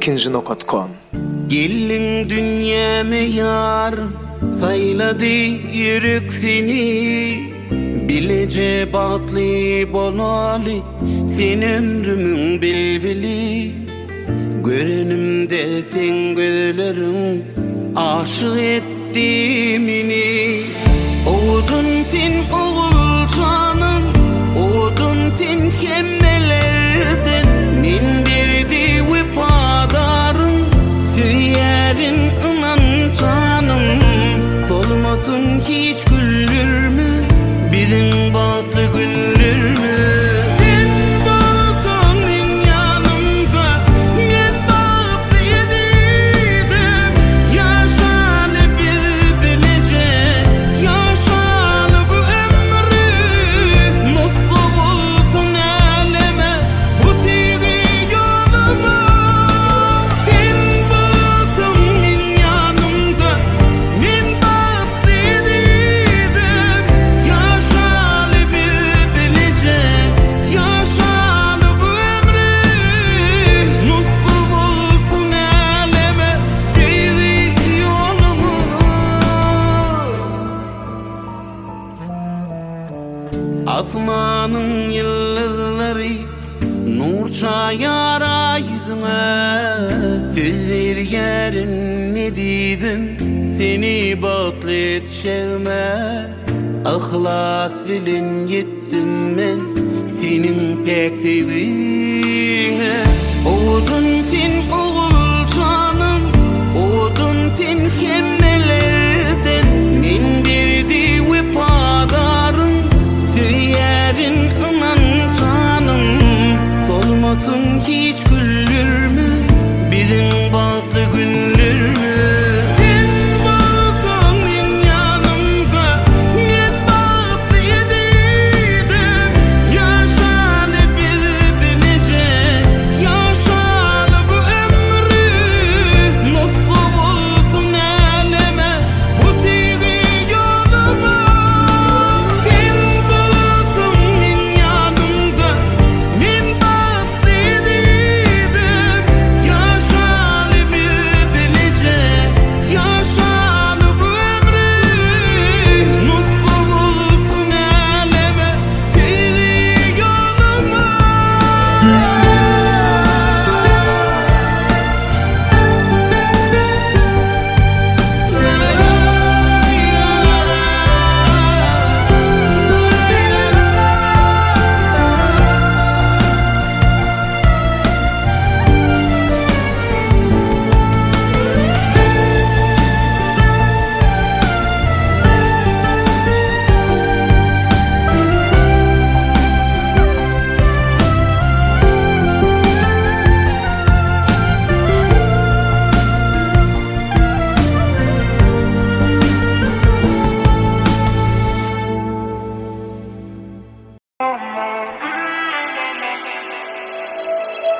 2.nokta.com. Gelin dünyame yar, sayladı yürek seni. Bilece batlı bolalı, sen ömrümün bilvili. Görünümde sen gözlerim, aşık etti beni. Oğudun sen oğul canım, oğudun sen kemmelerden. Min birdi vefadarım, süyerin inan canım. Solmasın hiç güldür mü, bizim batlı güldür mü? Asmanın yıldızları nur çayar yüzüme. Sözler yerin ne dedin, seni batlet şevme. İhlas bilin yettim ben senin pek sevdiğine. Oğudun sen oğul canım, oğudun sen kemmelerden. Min birdi vefadarım, süyerin inan canım. Solmasın hiç güldür mü, bizim batlı güldür mü?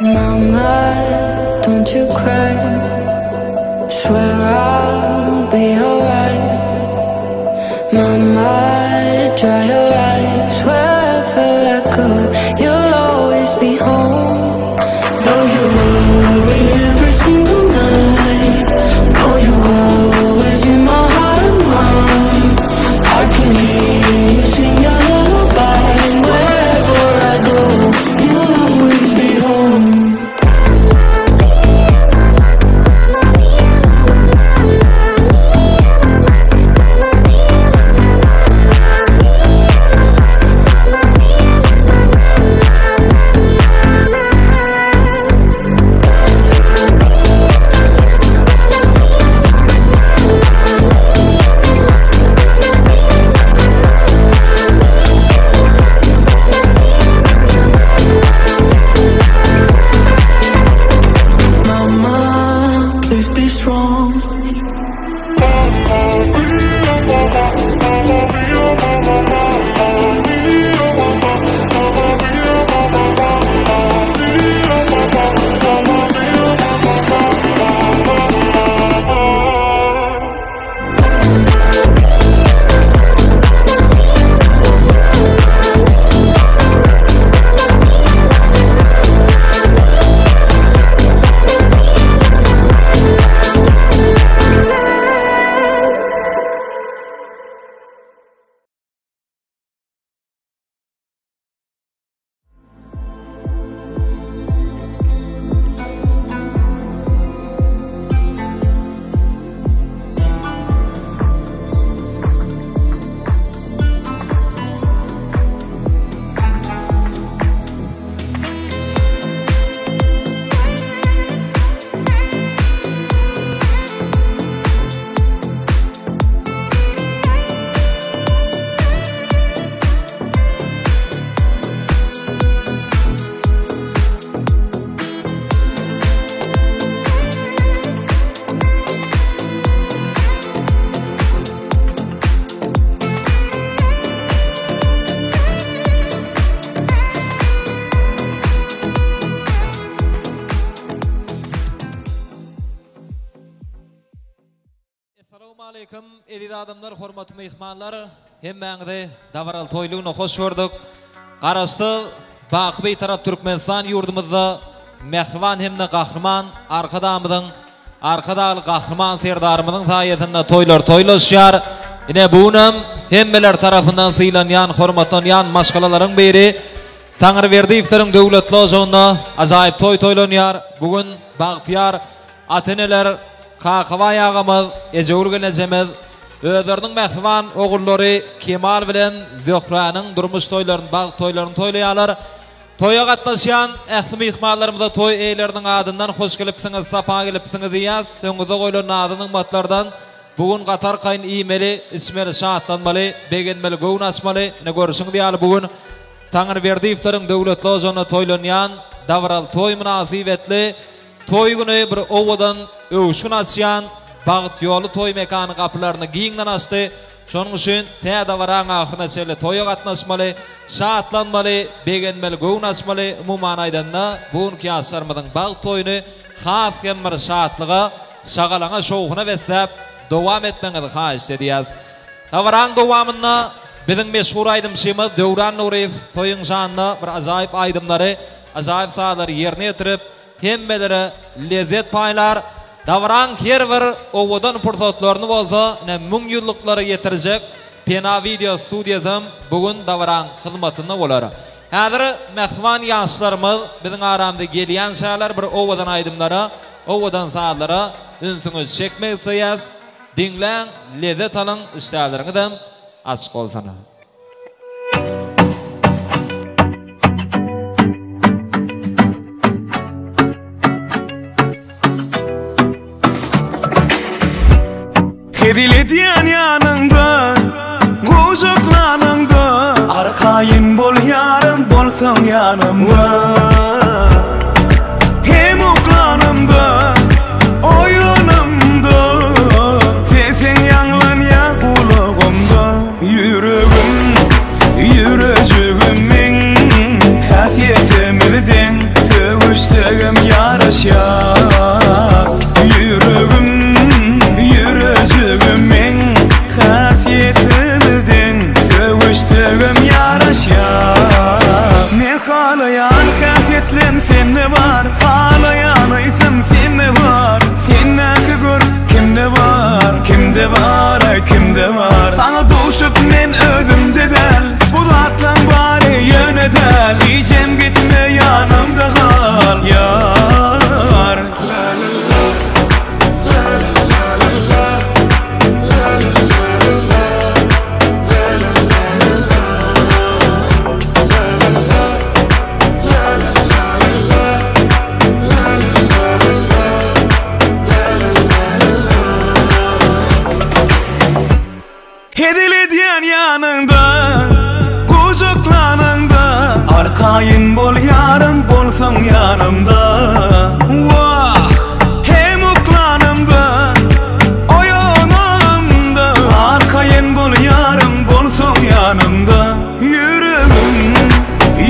Mama, don't you cry. Swear I'll be alright. Mama, dry your eyes. Wherever I go, you'll always be home. Though you worry every single night, know you're always in my heart and mind. I can hear you sing your lullaby. Wherever I go, you'll always be home. Aleyküm edid adamlar, hormatly mehmanlar. Hemmeňizi Davaral toýlugyna hoş gördük. Garaşdy Bakyby tarap Türkmenistan ýurdumyzda mehriban hemde gahrman arkadamyzyň arkadaly gahrman serdarymyzyň saýetinde toýlar toýlaşýar. Ine bunam hemmeler tarapyndan sylanýan hormatlanýan maşgalalaryň biri Taňryberdiýewiň döwletli ojagynda ajaýyp toý toýlanýar. Bugün bagtyar ateneler Kakawa yağımız, ejewurgen ejemiz, özleriniň mehriban ogullary Kemal bilen Zöhranyň durmuş toýlaryny, bag toýlaryny toýlaýarlar. Toýa gatnaşýan ähli mehmanlarymyza toý eýleriniň adyndan hoş gelipsiňiz, sapa gelipsiňiz diýäs. Öňüňizde goýulan adynyň matlardan bugün gatar kaýyn iýmeli, ismeli, şahatlanmaly, begenmeli, göwün açmaly. Ne görüşiň diýäl bugün Taňryberdiýewiň döwletli ojagynda toýlanýan Davaral toý münasibetli toý güni bir owadan öwüşün açýan Bagyt ýoly toý mekany gapylaryny giňden açdy. Şonuň üçin täze waraň ahyryna çyle toýa gatnaşmaly, şahatlanmaly, begenmeli, göwün açmaly. Umumyň aýdanda bugünkü ýaşlarymyzyň Bagyt toýuny has bir şahatlyga, şagalaňa, şowguna wetsep dowam etmeňizi haýyş edýäs. Dawaraň dowamynda biziň meşhur aýdymçymyz Döwran Nuriýew toýuň şanynda bir ajaýyp aýdymlary, ajaýyp saýlary ýerine ýetirip hemmeleri lezzet paylar. Davaran her bir owadan pursatlaryny bolsa, ne müň ýyllyklara ýetirjek Pena Video Studiosym bugün Davaran hyzmatynda bolar. Häzir mehman ýaşlarymyz biziň aramda gelýän şäher bir owadan aýdymlara, owadan saýlara ünsüňiz çekmek saýas, dinläň, lezzet alyň, işlerleriňizem açyk bolsun. Kedilediyen yanında, kucaklanında, arkayın bol yarım bolsan yanımda. Hem oklanımda, oyunumda, sesin yanlan ya kulağımda. Yüreğimin hasyetimizden seviştiğim yaraşyaz. Yüreğimin hasyetimizden seviştiğim yaraşyaz. Ne halayan hasyetlem sende var, halayan isim sende var. Sennaki gör kimde var, kimde var, kimde var. Sana duşup men özümde del, bu zatlan bari yönedel. Diyeceğim gitme yanımda kal yar. Hedilediyen yanında, kucaklanında, arkayın bol yarım bolsan yanımda. Vah, hem oklanımda, oyunumda, arkayın bol yarım bolsan yanımda.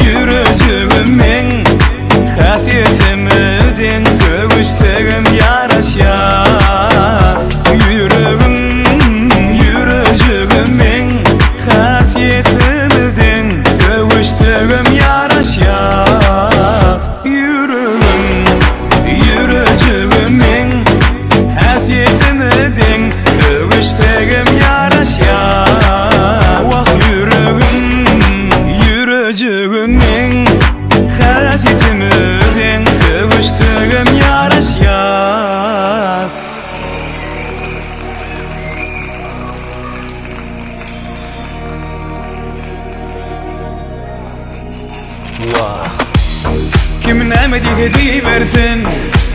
Yüreğimin hasyetimizden seviştiğim yaraşyaz. Yüreğimin hasyetimizden seviştiğim yaraşyaz. Yüreğimin hasyetimizden seviştiğim yaraşyaz. Vah yüreğimin hasyetimizden seviştiğim yaraşyaz. Kim näme diýdi versin,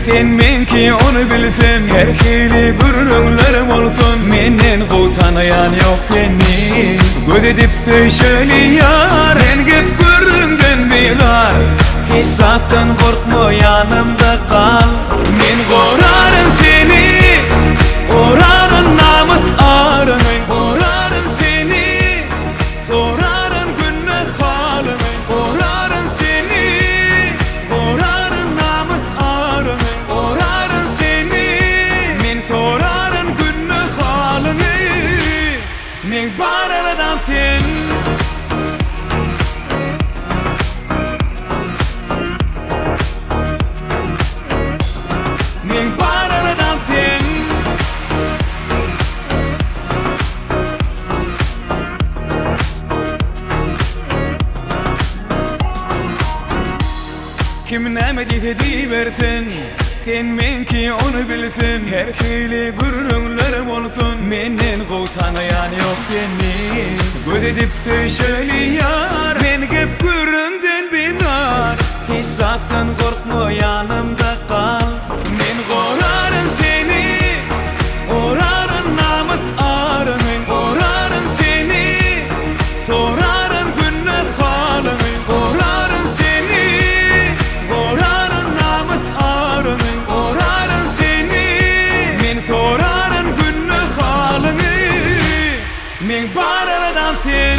sen menki onu bilsin. Her hili gürrüňlerim bolsun, menden gowtanaýan ýok seni. Göz edip söýşelýär, en gep göründen bilar. Hiç zatdan korkma, yanımda kal. Men gorarım seni, gorarım namus arını, gorarım seni, sorarım günah halını, gorarım seni, gorarım namus arını, gorarım seni, men sorarım günah halını. men bararadan sen. Kim näme diýdi bersin, sen menki onu bilsin. Her hili gurrunlar bolsun, menden gowtanayan yok seni. Göz edip söýşelýär, men gep göründen binar. Hiç zatdan korkma, yanımda kal. Men gorarım seni, gorarım namus arını, gorarım seni, sorarım günler halını, gorarım seni, gorarım namus arını, gorarım seni, men sorarım günler halını, men bararadan sen.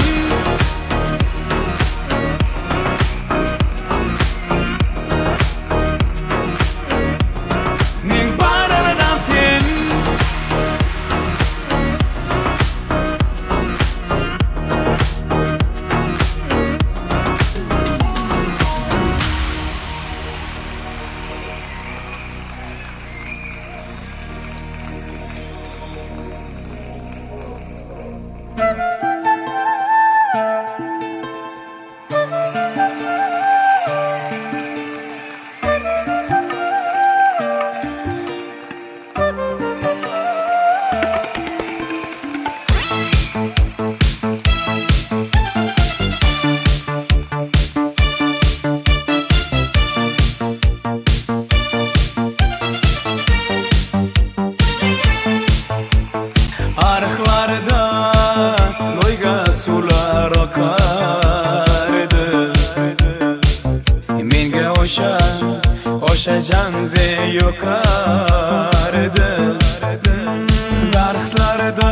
Arıqlarda loyga sular akardı. Menge oşa canze yokardı. Darıqlarda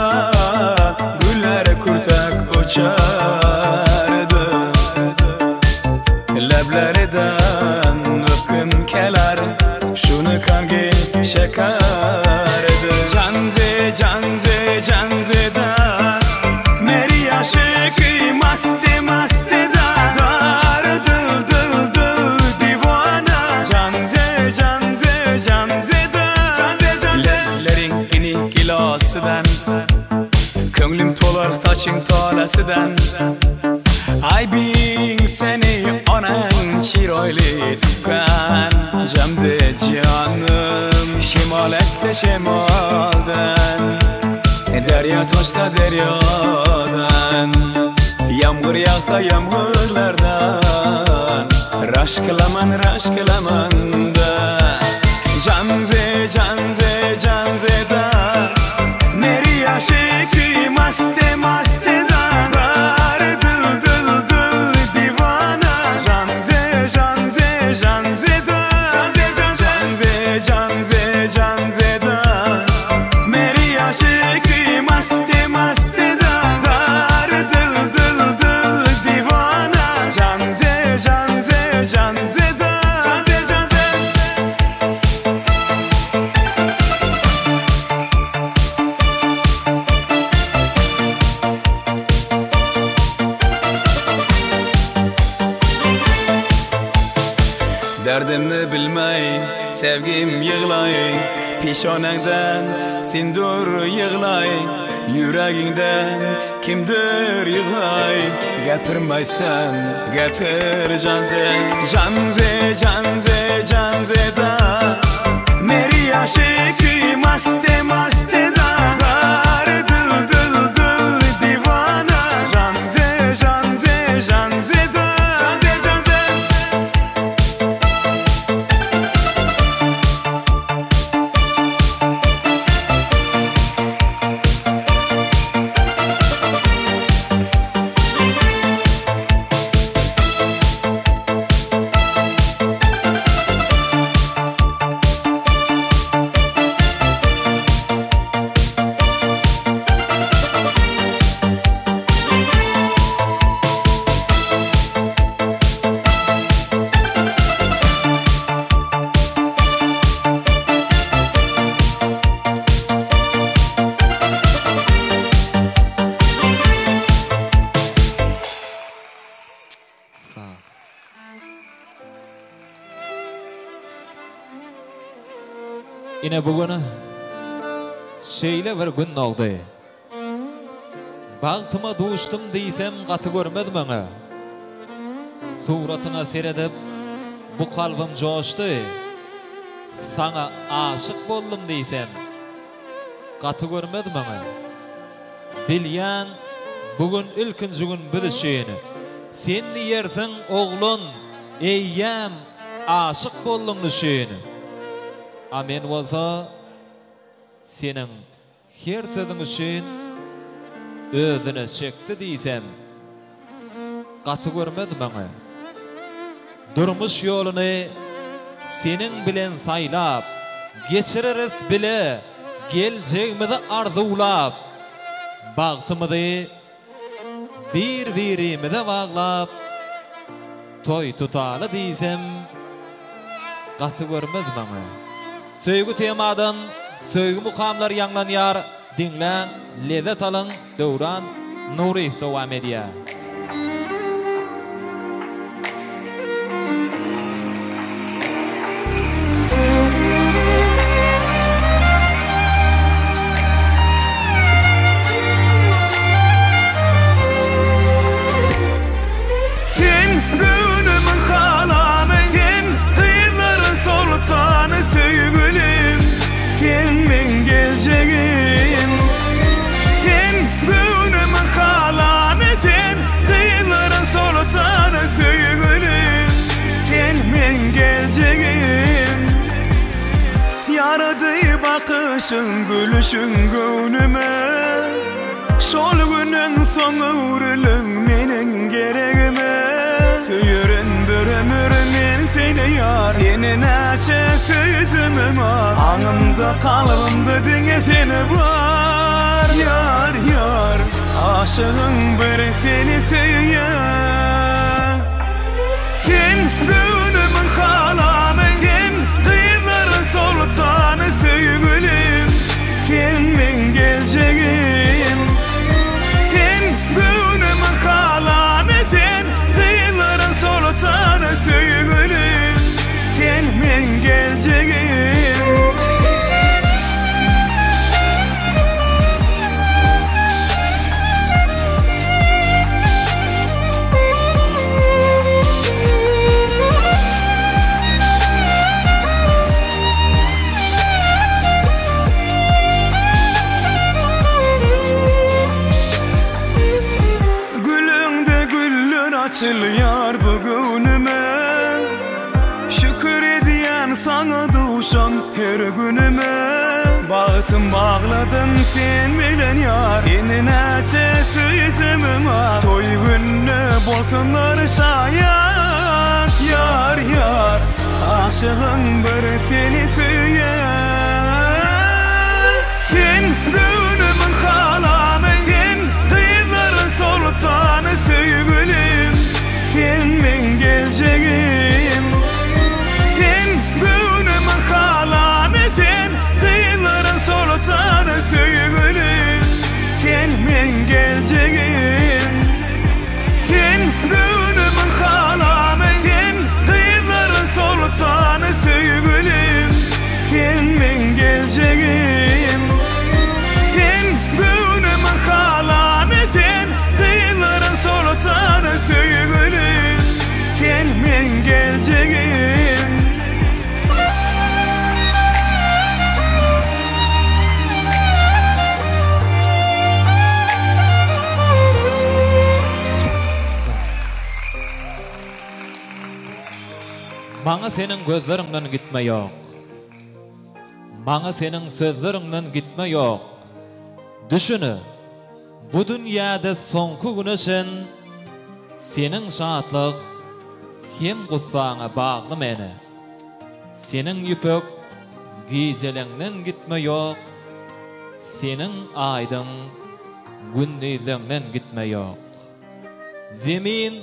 güller kurtak uçardı. Leblerden öpküm kelar, şunu kange şekardı. Canze canze canze da meri aşıkı maste maste da dar dıl dıl dıl divana. Canze canze canze da leblerin gini gilasıdan, könglim tolar saçın talasıdan. Ay bin seni onan şiroyli tukkan. Jamze canım şimal etse şimaldan, derya toşta deryadan, yağmur yağsa yağmurlardan, raşkılaman raşkılaman da. Canze canze canze da meri aşıkı maste maste da dar dıl dıl dıl divana. Canze canze canze da canze canze canze da meri aşıkı maste maste da dar dıl dıl dıl divana. Canze canze canze da canze canze. Derdimni bilmeyin, sevgim yığlayın. Pişonangdan sindur yığlayın. Yüreğinden kimdir yığlayın. Gapirmaysan gapir canze. Canze canze canze da meri aşıkı maste maste da dar dıl dıl dıl divana. Canze canze canze da canze canze. Ine bugün şeýle bir gün oldy. Bagtyma duşdum diýsem gaty görmedimiňe. Suratyna seredip bu kalbim joşdy. Sana aşyk boldum diýsem gaty görmedimiňe. Bilýän bugün ilkinji gün büdüşýäni. Sen diýersiň oglun, eýýäm aşyk boldum düşýäni. Amen bolsa senin her sözüň üçin özüne çekdi diýsem gaty görmedimiňe. Durmuş ýoluny senin bilen saýlap, geçiririz bile geljegimizi arzulap, bagtymyzy bir-birimize baglap, toy tutaly diýsem gaty görmedimiňe. Söýgü temadan söýgü mukamlar ýanglanýar, dinläň, lezzet alyň, Döwran Nuriýew dowam edýär. Bakışın, gülüşün gönlüme, şol günün soňy urylyň meniň geregime. Süýürün bir ömür men seni ýar, ene näçe sözümim var. Aňymda kalbymda diňe seni bar, ýar, ýar. Aşygyň bir seni süýýär. Sen gönlümün halany, sen kıyımların sultanı söýgülim. Sen men geljegim. Sen gönlümün halany, sen kıyımların sultanı söýgülim. Sen men geljegim. Açılýar bugünüme, şükür edýän saňa duşan her günüme. Bagtym bagladym sen bilen ýar, ene näçe sözümim var. Toy gününe bolsunlar şaýat, ýar, ýar. Aşygyň bir seni süýýär. Sen gönlümün halany, sen kıyımların sultanı söýgülim. Sen men geljegim. Sen gönlümün halany, sen kıyımların sultanı söýgülim. Sen men geljegim. Sen gönlümün halany, sen kıyımların sultanı söýgülim. Sen men geljegim. Sen gönlümün halany, sen kıyımların sultanı söýgülim. Sen men geljegim. Maňa senin gözlerinden gitme ýok. Maňa senin sözlerinden gitme ýok. Düşünü, bu dünýäde soňky güneşin senin şatlyk hem gussaňa bagly meni. Senin ýüpek gijeleňden gitme ýok. Senin aýdyň gündizleňden gitme ýok. Zemin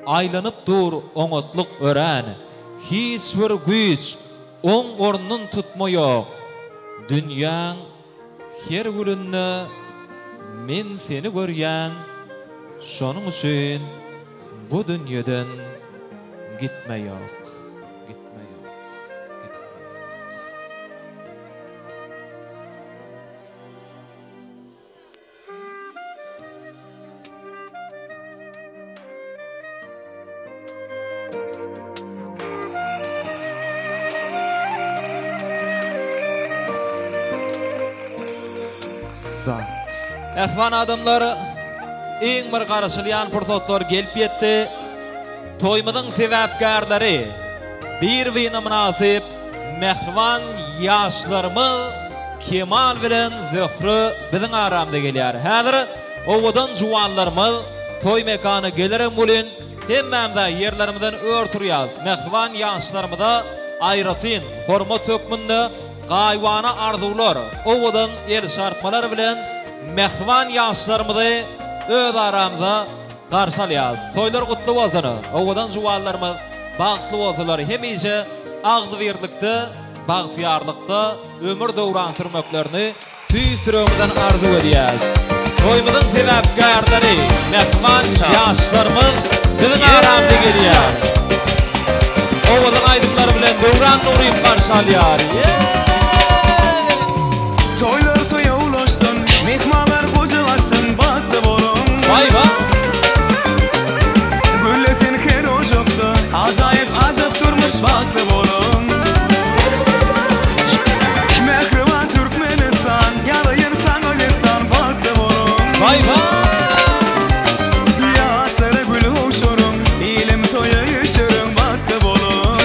aýlanyp dur oňotluk örän. Hiç bir güç oň ornun tutma ýok. Dünýäň her gülünde men seni görýän. Şonuň üçin bu dünýeden gitme ýok. Gitme ýok. bolsa. Ehman adamlar iň bir garaşylýan pursatlar gelip ýetdi. Toýmyzyň sebäpkärleri bir-birine münasip mehriban ýaşlarymyz Kemal bilen Zöhrü biziň aramda gelýär. Häzir owadan juwanlarymyz toy mekany gelirim bolyn hemmemde yerlerimizden örtürýäs. Mehriban ýaşlarymyza aýratyn, hormat hökmünde gaýwana arzuwlar, owadan el şarpmalar bilen mehriban ýaşlarymyzy öz aramda garşy alýas. Toylar gutly bolsun. Owadan juwanlarymyz bagtly bolsunlar. Hemişe agdy birlikde, bagtyarlykda ömür döwran sürmeklerini tüý süröňden arzu edýäs. Toýmyzyň sebäpkärleri mehriban ýaşlarymyz biziň aramda gelýär. Owadan aýdymlar bilen döwran nuryp garşy alýar. Toylar toya ulaştın, mehmanlar kocalaşsın, batlı bolun. Vay be! Güllesin her ocakta, acayip acap durmuş batlı bolun. Mehriban Türkmenistan, yalayırsan ölesan batlı bolun. Vay be! Yaşlara gülü hoşurun, ilim toya yaşarın batlı bolun.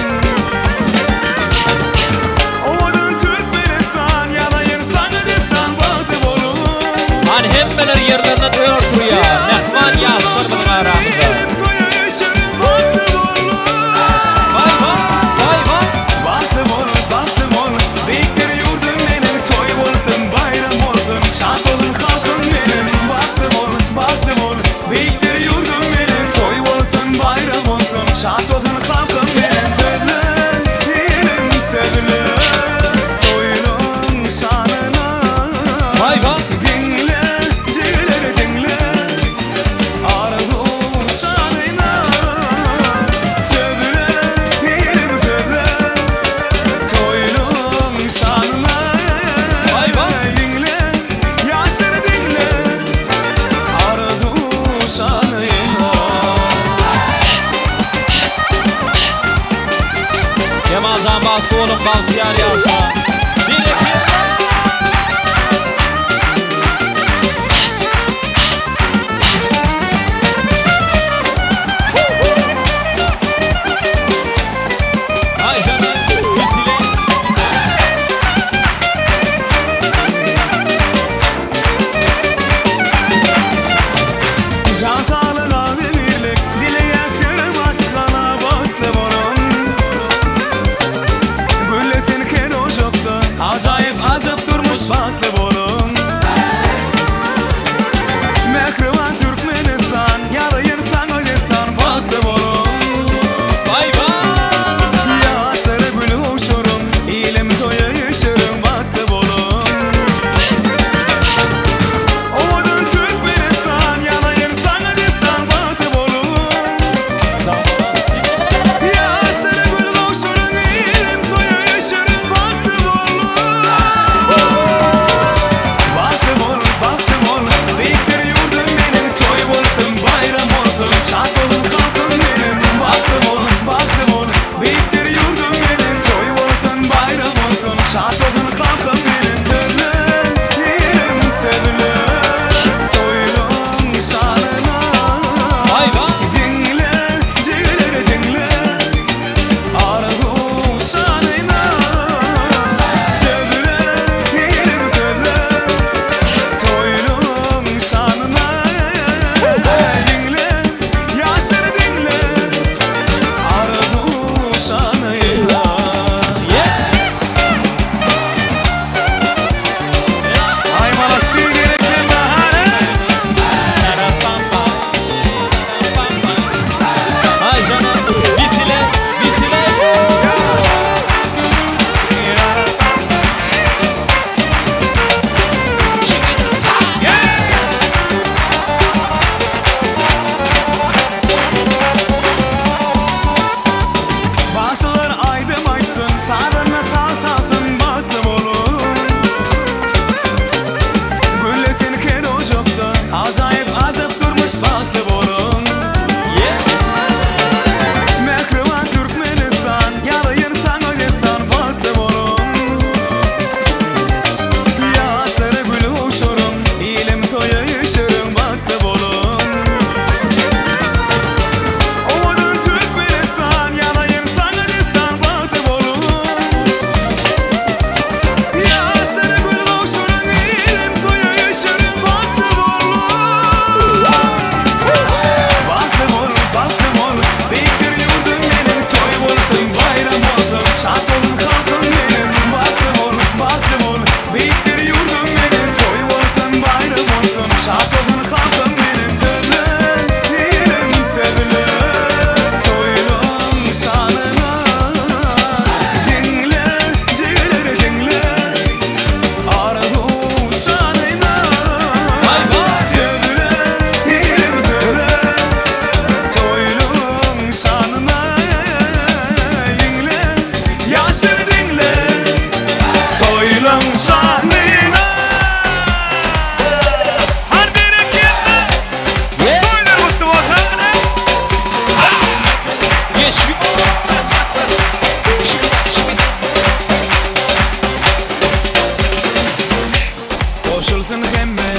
bolsun hemme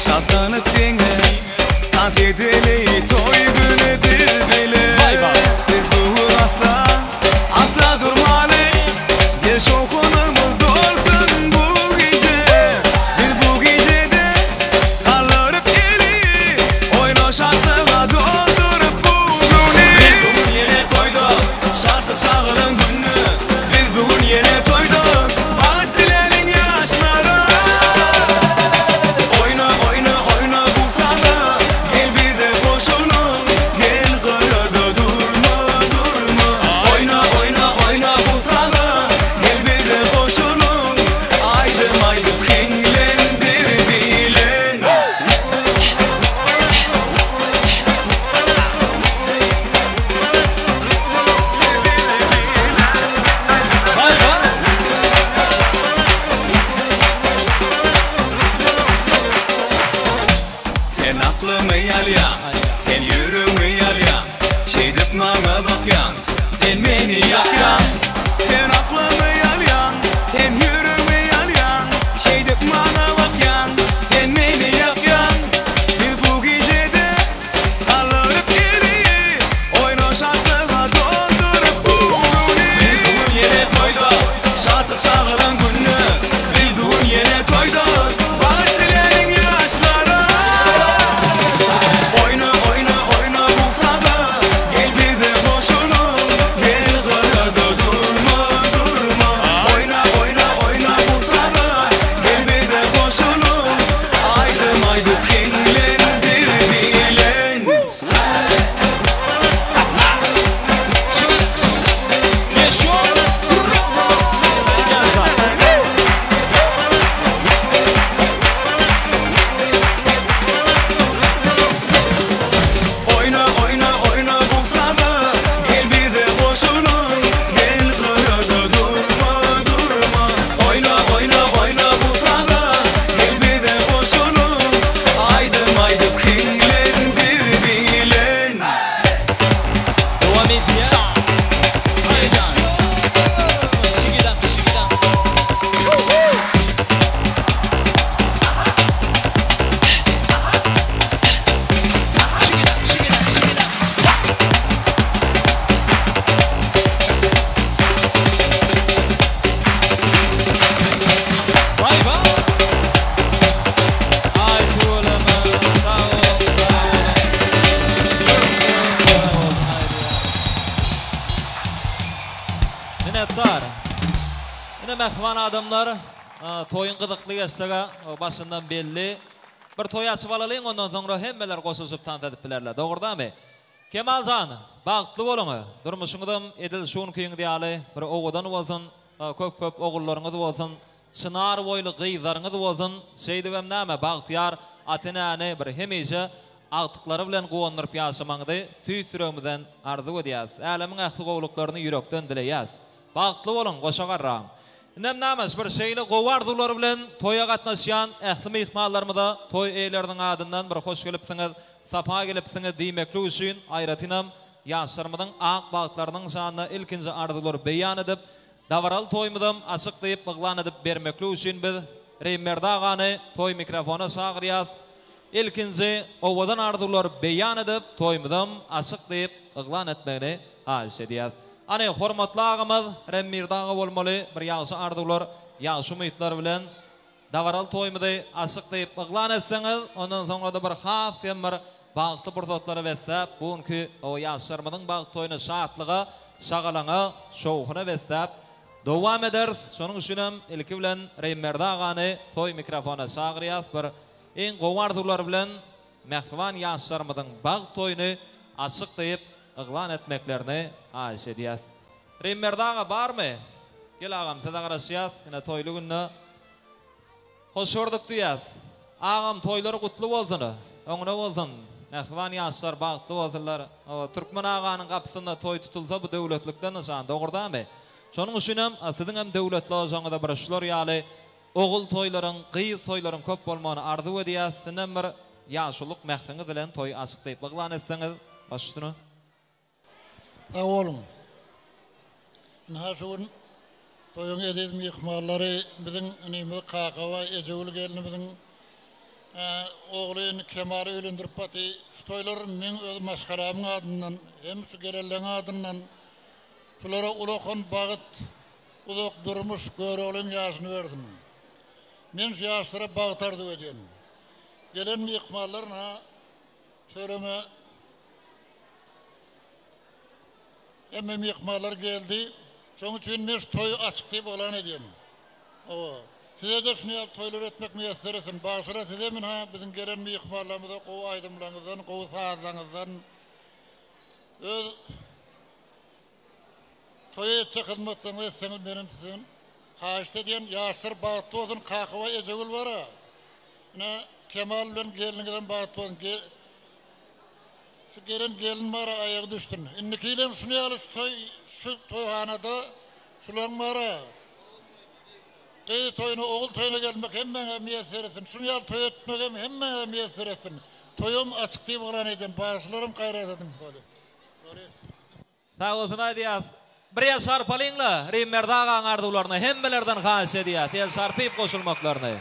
şatlanıp denge Tanfedeli toy günüdür bile Bir buğul asla durmalı Bir şokunumuz dolsun bu gece Bir bu gecede kaldırıp eli Oyna şarkıla doldurup bugünü Biz bugün yine toyduk şarkı şağılın günü Biz bugün yine toyduk Bağıt dilerin yaşları Oyna oyna oyna bu sana Gel bir de boşunum Gel kırada durma durma Oyna oyna oyna bu sana Gel bir de boşunum Aydım aydım kenglendir dilen Sen aklımı yalyan, sen yüreğimi yalyan Şeydip bana bakyan, sen beni yakyan Sen aklımı yalyan, sen yüreğimi yalyan Şeydip bana bakyan, sen beni yakyan Biz bu gecede kaldırıp geri Oyna şarkıla doldurup bugünü Biz bugün yine toyduk, şarkı şağılan günü Biz bugün yine toyduk, bağıt dilerin yaşları Oyna oyna oyna bu sana Gel bir de boşunum Gel kırada durma durma Oyna oyna oyna bu sana Gel bir de boşunum Aydım aydım kenglendir dilen Oyna oyna oyna bu sana Gel bir de boşunum Gel kırada durma durma Oyna oyna oyna bu sana Gel bir de boşunum Aydım aydım kenglendir dilen Devam et ya. Şigidam. Vay be. Ay tuğlama, sağ ol. Minnettar. Yine mehman adamlar toyun gıdıklı geçsege başından belli. Bir toy açıp alalım ondan sonra hemmeler koşuşup tant edip bilerler. Doğrudan mı? Kemalcan, bağıtlı olun. Durmuşunuzdan edil şun kıyın diyali. Bir oğudan olsun, köp oğullarınız olsun. Çınar boylu kıyızlarınız olsun. Şeydi ben neyme bağıtıyar atinani bir hemeyce ağıtıkları bilen kuvanırıp yaşamanıdı. Tüy sürümüzden arzu ediyaz. Alemin ahlı kovluklarını yürekten dileyaz. Bağıtlı olun, koşa qarrağın. Nem namas bir şeyli qovardular bilen toya qatnaşyan ähli mehmanlarymyza toy eýleriniň adyndan bir hoş gelipsiňiz, sapa gelipsiňiz diýmekli üçin aýratynam ýaşlarymyň ak bagtlarynyň şanyna ilkinji arzular beýan edip, davaral toýmydym açyk diýip byglan edip bermekli üçin biz Reýmerda agany toy mikrofona çagyrýas. Ilkinji owadan arzular beýan edip toýmydym açyk diýip byglan etmegini arz edýäs. Ani hormatly agymyz Reýmerdaga bolmaly bir ýaşy arzular, ýaşy umytlar bilen davaral toýmydy açyk diýip byglan etseňiz, ondan soňra da bir has bir bagty burdatlary wetsap, buňky o ýaşlarymyň bagty toýuny şatlygy, şagalaňy, şowhuny wetsap dowam eder. Şonuň üçin hem ilki bilen Reýmerda agany toy mikrofona çagyrýas, bir en gowy arzular bilen mehman ýaşlarymyň bagty toýuny açyk diýip ıglan etmeklerini arz edýäs. Reýmerdaga barmy? Gel agam, size garaşýas, ine toýly günde hoş gördük diýäs. Agam toýlary gutly bolsun, öňüne bolsun. Mehman ýaşlar bagty bolsunlar. Türkmen aganyň gapysynda toý tutulsa bu döwletlikden nişan, dogurdamy? Şonuň üçin hem siziň hem döwletli bolsaňyzda bir işler ýaly ogul toýlaryň, gyýyz toýlaryň köp bolmagyny arzu edýäs. Sinem bir ýaşlyk mehriňiz bilen toý açyk diýip ıglan etseňiz, başlygyny Oğlum, naşun toyun ededim yıkmaları bizim neyimiz Kakava Ecevül gelinimizin oğlun Kemal'i ölündürüp batı. Şu toyların men öz maşkaramın adından hem şu gelelen adından şulara ulakon bağıt ulak durmuş görüğün yaşını verdim. Men şu yaşlara bağıtardı ödeyen. Gelen yıkmalarına söyleme emmem yıkmalar geldi. Çünkü için men toy açık deyip olan ediyen. Size de şunu toylar etmek müyesser etsin. Bağışıra size min bizim gelen yıkmalarımıza kovu aydımlarınızdan, kovu sağızlarınızdan öz toy edecek hizmetlerini etseniz benim sizin. Haşte diyen yaşır bağıtlı olsun Kakava Ecevül var ha. Kemal bilen gelinizden bağıtlı olsun. Şu gelin var ha ayağı düştün. İnnikiyle şunu yalı şu toyhanada şulan var ha. Kıyı toyuna, oğul toyuna gelmek hemen müyesser etsin. Şunu yalı toy etmek hemen müyesser etsin. Toyum açık deyip olan edin. Bağışlarım gayret edin. Sağ olsun Aydiyaz. Bir sarpalinla rimmer dağa ardularına hemmelerden haş ediyat. El sarpıp koşulmaklarına.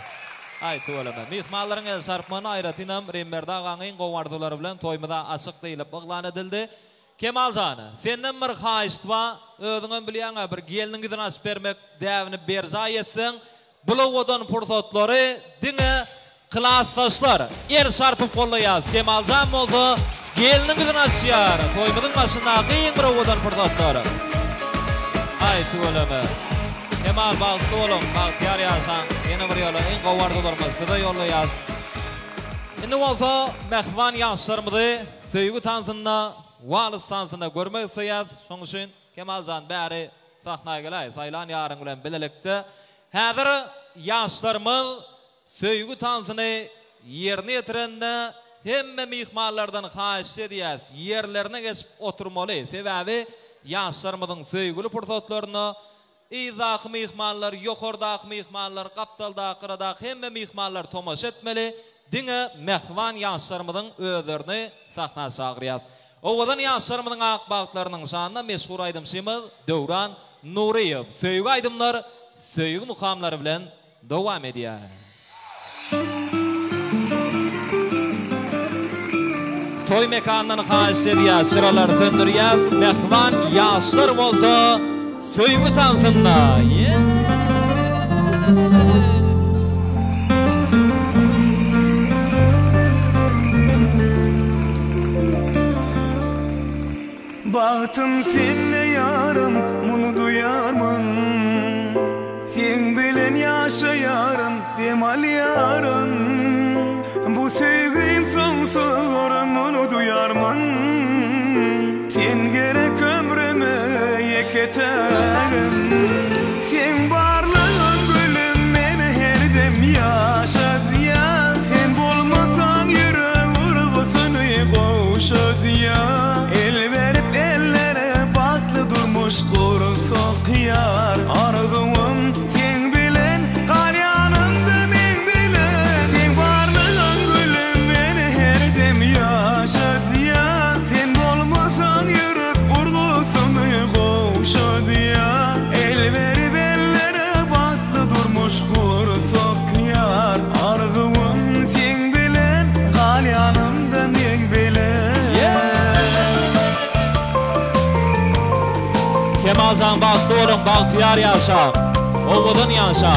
Ay tuğalama. Mihmalların el sarpmanı ayratinam rimmer dağağın qovarduları bilen toymada açık deyilip bağlan edildi. Kemal Canı, senden bir haştva, özünün biliyana bir gelinin gidin as vermek devini berza etsin. Buluğudan fırsatları dine kılastaşlar. Er sarpıp kollayaz. Kemal Can oldu. Gelinin gidin as yar. Toymadın başında kıyın buluğudan fırsatları. Ay tuğalama. Kemal bağıtlı olun. Bağıtıyar yaşan. Yeni bir yola en qovardularımız. Sıda yolu yaz. Şimdi olsa mehvan yaşlarımızı söygü tansında Walis sansında görmek istəyəz. Şoň üçin Kemaljan bäri sahnaya gelay. Saylan yarın bilen bilelikde. Häzir ýaşlarymyz söýgü tansyny ýerine ýetirende hemme mihmallardan haýyş edýäs. Ýerlerine geçip oturmaly. Sebäbi ýaşlarymyzyň söýgüli pursatlaryny izaq mihmallar, ýokardak mihmallar, gaptalda, qırada hemme mihmallar tomaş etmeli. Diňe mehvan ýaşlarymyzyň özlerini sahnaya çagyrýas. Owadan ýaşlarymyzyň akbagtlarynyň şanına meşhur aýdymçymyz Döwran Nuriýew. Söýgü aýdymlar, söýgü mukamlary bilen dowam edýär. Toy mekandan haýyş edýär, sıralar söndürýär. Mehman ýaşlar bolsa söýgü tansynda. Bahtım senle yarım, bunu duyarmın. Sen bilen yaşayarım, demal yarın. Bu sevgim sonsuz, bunu duyarmın. Sen gerek ömrüme yeketerim. Sen varlığın gülüm, beni her dem yaşadı ya. Sen bolmasan yürek urgusunu koşadı ya. Kursak yar arzum sen bilen kal yanımda men bilen sen varlığın gülüm beni her dem yaşadı ya sen bolmasan yürek urgusunu koşadı ya el verip ellere baklı durmuş kursak yar arzum sen bilen kal yanımda men bilen. Kemaljan bağıtlı olun, bağıtıyar yaşa. Oğudun yaşa.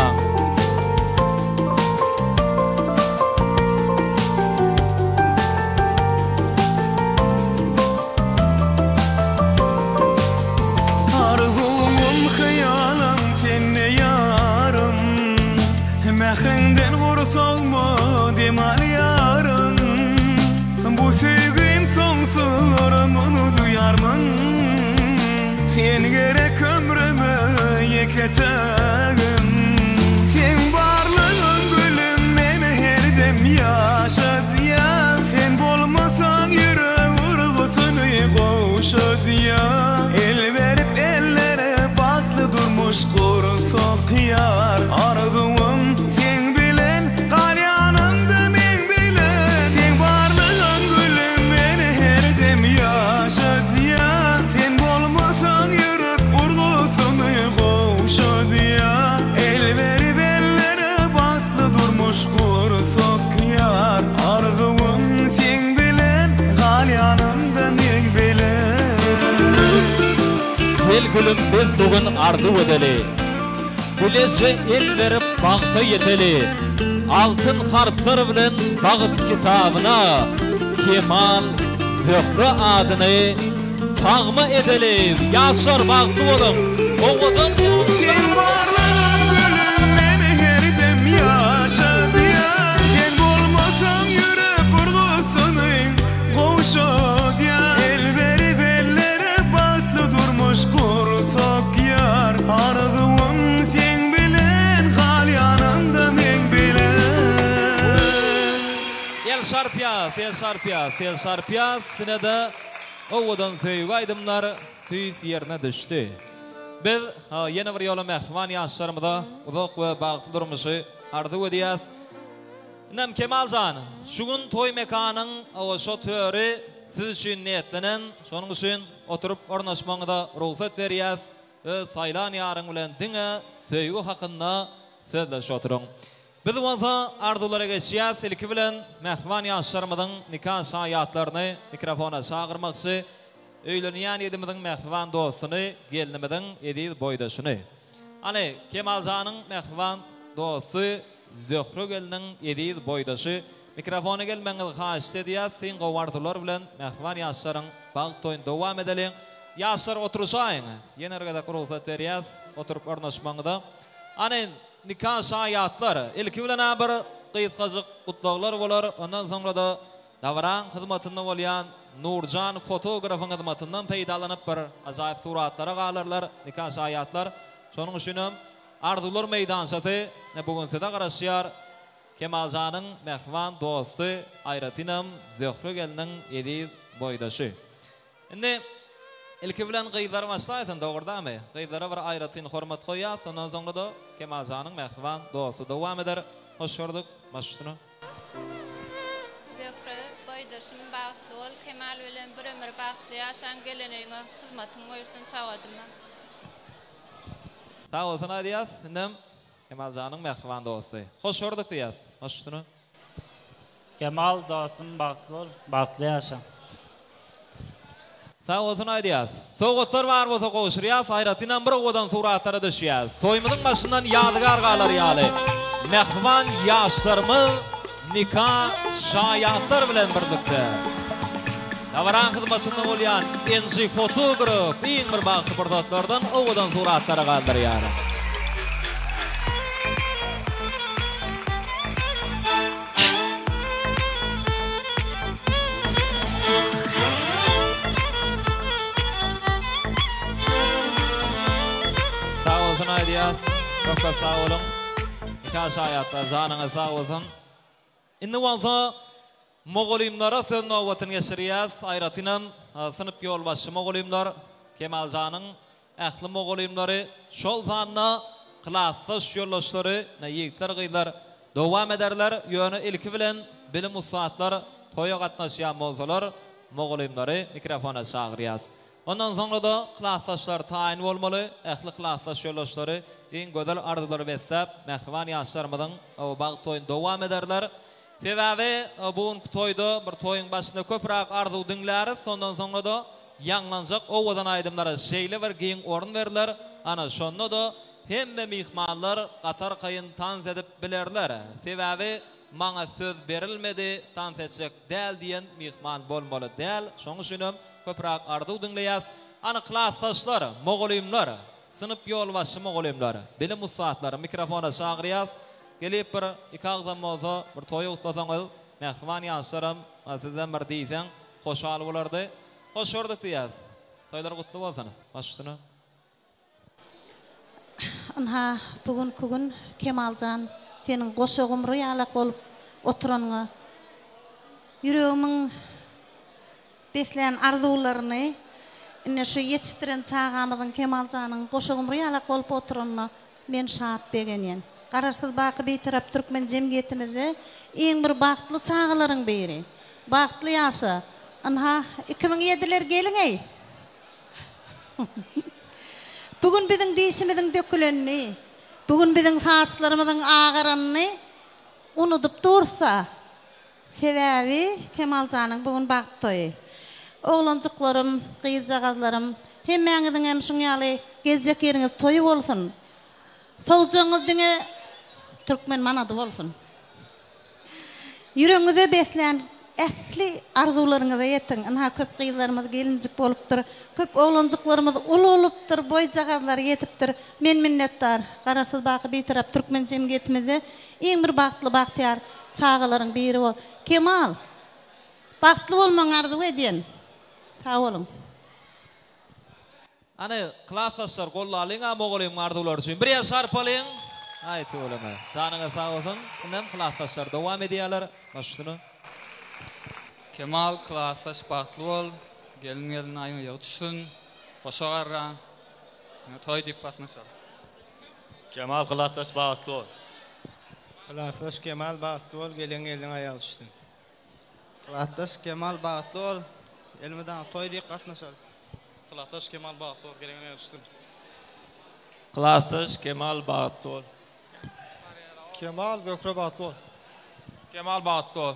Arzum hıyalım senne yarım. Mehinden vursalma demal yarın. Bu sevgim sonsuz onu duyarmın. Sen gerek ömrüme yeketerim. Sen varlığın gülüm beni her dem yaşadı ya. Sen bolmasan yürek urgusunu koşadı ya. El verip ellere baklı durmuş kursak yar arzum sen bilen kal yanımda men bilen. Sen varlığın gülüm beni her dem yaşadı ya. Sen bolmasan yürek urgusunu gülüm biz bugün arzu edeli. Gülece el verip bağta yeteli. Altın harplar bilen bağıt kitabına Kemal Zöhrü adını tağma edeli. Yaşar bağıtlı olun. Oğudun Sen varlığın gülüm beni her dem yaşadıyan. Sen olmasan yürek vurgusunun koşut ya. El verip ellere batlı durmuş kursak yar. Arzuun sen bilen, hal yanında men bilen. El şarpiyas, sine de oğudan söýüp aydımlar tüýs yerine düştü. Biz yeni bir yola mehman yaşlarımızda uzak ve bağlı durmuşu arzu ediyaz. Nem Kemalcan, şugun toy mekanın o şotörü siz için niyetlenen, şonun için oturup ornaşmanıda ruhsat veriyaz ve saylan yarın bilen dine söýgü hakkında sözleş oturun. Biz olsa arzulara geçiyaz, ilki bilen mehman yaşlarımızın nikah şahiyatlarını mikrofona çağırmakçı, öýlenýän edimizin mehman dostunu, gelinimizin ediz boýdaşyny. Hani Kemalcanyň mehman dostu Zöhrü geliniň ediz boýdaşy mikrofona gelmeňiz haýyş edýär. Sen gowardylar bilen mehman ýaşlaryň bag toýun dowam edeliň. Ýaşlar oturuşaýyn. Ýenergede ruhsat berýäs, oturup ornaşmaňyda. Hani nikah şahiyatlar ilki bilen bir gysgasyk gutlaglar bolar. Ondan soňra da davran hyzmatynda bolýan Nurcan fotografın hizmetinden peýdalanıp bir ajaýyp suratlara galarlar, nikah şahiyatlar. Şonuň üçin arzular meýdançasy bugün size garaşýar. Kemalcanyň mehman dostu Ayratynam Zöhrü geliniň ediz boýdaşy. Indi ilki bilen gyzlar başlaýsyn dogurdamy? Gyzlara bir Ayratyn hormat goýýas, ondan soňra da Kemalcanyň mehman dostu dowam eder. Hoş gördük, başlygyny. Boydaşım bağıtlı ol, Kemal bilen bir ömür bağıtlı yaşan geleneğine hizmetin koyursun savadım ben. Sağ olsun adiyaz, indim Kemalcanyň mehman dostu. Hoş gördük diyaz, başlygyny. Kemal dostum bağıtlı ol, bağıtlı yaşa. Sağ olsun adiyaz. Soğutlar var bolsa goşurýas, Ayratynam bir odan suratlara düşýäs. Toýumyzyň başyndan ýadygar galar ýaly. Mehman ýaşlarymyz nikah şahiyatlar bilen birlikde. Davran hyzmatynda bolýan enji fotograf, iň bir bagty birdatlardan owadan suratlara galdyrýar. Sağ olsun Aydiyaz, çok sağ olun. Nikah şahiyatlar, janyňyz sağ olsun. Indi bolsa Mogolimlara söz nowbatyny geçirýäs. Ayratynam sınıp ýolbaşçy Mogolimlar Kemalcanyň ähli Mogolimlary şol zanna klassy ýoldaşlary ýigitler gyzlar dowam ederler. Ýöne ilki bilen bilim ustaatlar toýa gatnaşýan bolsalar Mogolimlary mikrofona çagyrýas. Ondan soňra da klassdaşlar taýin bolmaly. Ähli klassdaş ýoldaşlary iň gözel arzular bessap mehman ýaşlarymyzyň o bag toýun dowam ederler. Sebebi bugün toyda bir toyun başında köprak arzu dinleriz. Ondan sonra da yanlanacak ovadan aydımlara şeyle bir giyin orun verirler. Ana şonda da hemme mihmanlar qatar kayın tanz edip bilerler. Sebebi bana söz berilmedi, tanz edecek del diyen mihman bolmalı del. Şoň üçin köprak arzu dinleyas. Ana klassdaşlar, Mogolimlar, sınıp ýolbaşçy Mogolimlar, bilim ustaatlary mikrofona çagyrýas. Gelip bir ikagdan bolsa bir toýa utlasaňyz, mehman ýaşlarym, sizden bir diýsen, hoşal bolardy. Hoş gördük diýäs. Toýlar gutly bolsun. Başlygyny. Anha bugünkü gün Kemalcan seniň goşagym rýalak bolup oturanyňa ýüregimin besleýän arzularyny ine şu ýetişdiren çağamyzyň Kemalcanyň goşagym rýalak bolup oturanyna men şahat begenýän. Garaşsyz baky beýtarap türkmen jemgiýetimizde iň bir bagtly çağlaryň biri. Bagtly ýaşa. Anha 2007'ler gelin ey. Bugün biziň diýişimiziň dökülenini, bugün biziň saçlarymyzyň agaranyny unutup dursa, sebebi Kemalcanyň bugün bagty toýy. Oğlancıklarım, gyýjagazlarym Hemmeňiziň hem şuň ýaly geljek ýeriňiz toýy bolsun. Sowjaňyz diňe türkmen manady bolsun. Yüreğinize besleyen ähli arzularyňyza ýetin. Ana köp gyýlarymyz gelinjik bolupdyr. Köp oglanjyklarymyz ul bolupdyr, boýjagazlar ýetipdir. Men minnetdar. Garasyz baky bitirap türkmen jemgyýetimizi iň bir bagtly bagtyar çağalaryň biri bol. Kemal, bagtly bolmaň arzu edýän. Sag bolun. Ana klasslar gollalyňa mogolyň arzular üçin bir ýaşar polyň. Aýt bolama. Janyňa sag bolsun.Inem klasslar dowam edýärler. Başlyny. Kemal klassdaş bagtly bol. Gelin aýyň ýetişsin. Başagarra. Toy dip batnaşar. Kemal klassdaş bagtly bol. Klassdaş Kemal bagtly bol. Gelin aýagy düşdün. Klassdaş Kemal bagtly bol. Elmeden toy dip gatnaşar. Klassdaş Kemal bagtly bol. Gelin aýagy düşdün. Klassdaş Kemal bagtly bol. Kemal Gökre bagtly bol. Kemal bagtly bol.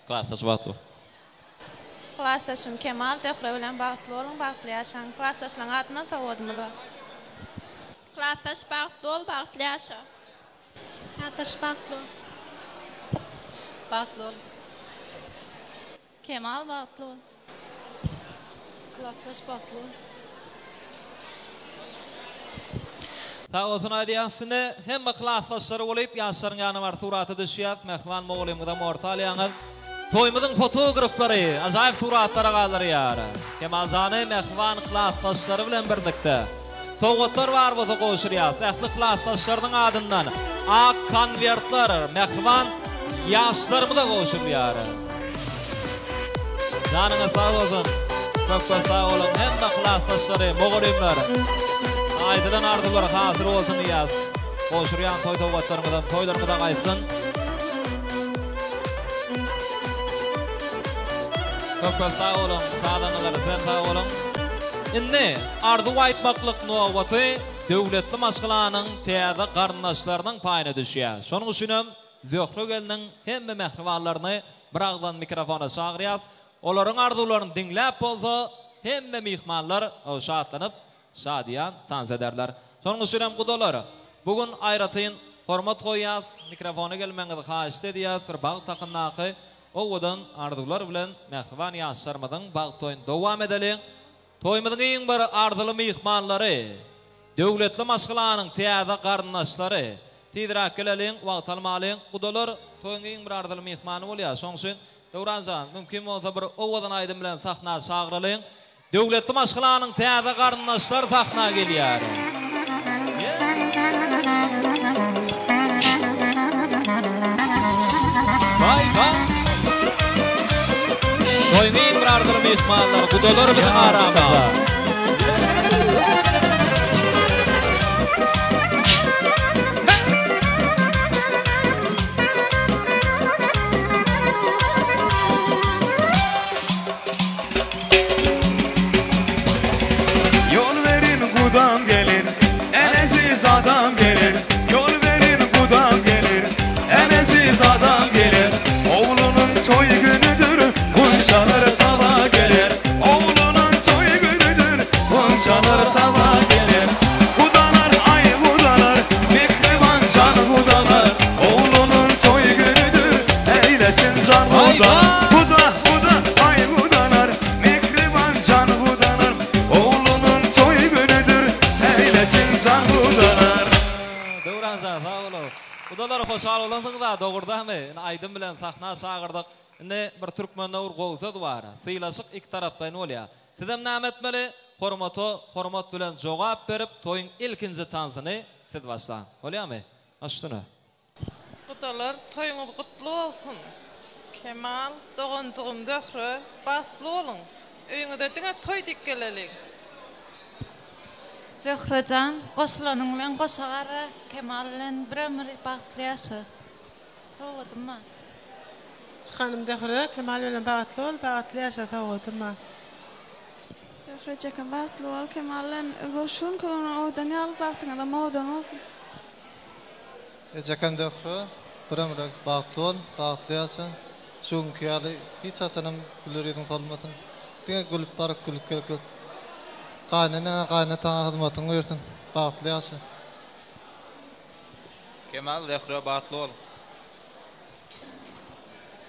Klassdaş bagtly. Klassdaşym Kemal Töhre bilen bagtly bolun, bagtly ýaşaň. Klassdaşlaryň adyna sowodymyz. Klassdaş bagtly bol, bagtly ýaşa. Klassdaş bagtly bol. Bagtly bol. Kemal bagtly bol. Klassdaş bagtly bol. Sağ olsun adiyansını hem klassdaşlary bolup ýaşlaryň ýanyna bar suraty düşýär. Mehman mogolyňyzda mortalyaňyz. Toýmyzyň fotograflary ajaýyp suratlara galdyryar. Kemalzany mehman klassdaşlary bilen birlikde. Sowgatlar bar bolsa goşurýar. Ähli klassdaşlaryň adyndan ak konvertler mehman ýaşlarymyza goşurýar. Janyňa sag bolsun. Köp sag bolun hem klassdaşlary mogolyňlar. Aýdylan arzular hazır bolsun ýaz. Goşurýan toý sowgatlarymyzdan toýlarymyza gaýsyn. Köp sag bolun, sadanylar sen sag bolun. Indi arzu aýtmaklyk nowaty döwletli maşgylanyň täze garnaşlarynyň paýyna düşýär. Şonuň üçin Zöhre geliniň hemme mehribanlaryny bir agdan mikrofona çagyrýas. Olaryň arzularyny dinläp bolsa hemme mehmanlar şatlanyp şadiyan tans ederler. Şonuň üçin hem gudalar bugun aýratyn hormat goýýas, mikrofona gelmeňizi haýyş edýäs, bir bag takynnaky owadan arzular bilen mehriban ýaşlarymyzyň bag toýuny dowam edeli. Toýmyzyň iň bir arzuly mehmanlary, döwletli maşgylanyň täze garnaşlary, tidrak geleliň, wagt almalyň, gudalar toýuň iň bir arzuly mehmany bolýar. Şoň üçin Dowranjan mümkin bolsa bir owadan aýdym bilen sahna çagyralyň. Döwletli maşgylanyň täze garnaşlar sahna gelýär. Vay vay. Toýuň iň bir arzuly mehmanlar, gudalar bilen aramyzda. Gudam gelir, en aziz adam gelir. Yol verin gudam gelir, en aziz adam gelir. Oğlunun toy günüdür, buncalar tava gelir. Oğlunun toy günüdür, buncalar tava gelir. Budalar ay budalar, mehriban can budalar. Oğlunun toy günüdür, eylesin can budalar. Buda buda ay budalar, mehriban can budalar. Oğlunun toy günüdür, eylesin can budalar. Dowranjan sağ olun. Budalar hoşal olansyňda dogurdamy. Aýdym bilen sahna çagyrdyk. Indi bir türkmen urgowsat bar. Syýlaşyk iki tarapdan bolýar. Sizem nämetmeli hormat bilen jogap berip toýuň ilkinji tansyny siz başlan. Bolýarmy? Başlyna. Budalar toýuňyz gutly bolsun. Kemal, doganjygym Töhre, bagtly bolun. Öýüňizde diňe toý dik gelelik. Zöhrejan, goşulanyň bilen goşagara Kemal bilen bir bagtly ýaşa. Sowatymma. Çıkanım Töhre, Kemal bilen bagtly bol, bagtly ýaşa sowatymma. Töhrejan bagtly bol, Kemal bilen goşun konuň odan ýalyp bagtyňda modan bolsun. Ejekan Töhre, bir bagtly bol, bagtly ýaşa. Şuňky ýaly hiç açanam güler ýüzüň salmasyn. Diňe gülüp baryp gülüp gelip Qaynana hizmetin versin. Bagtly yaşa. Kemal Zehra bagtly ol.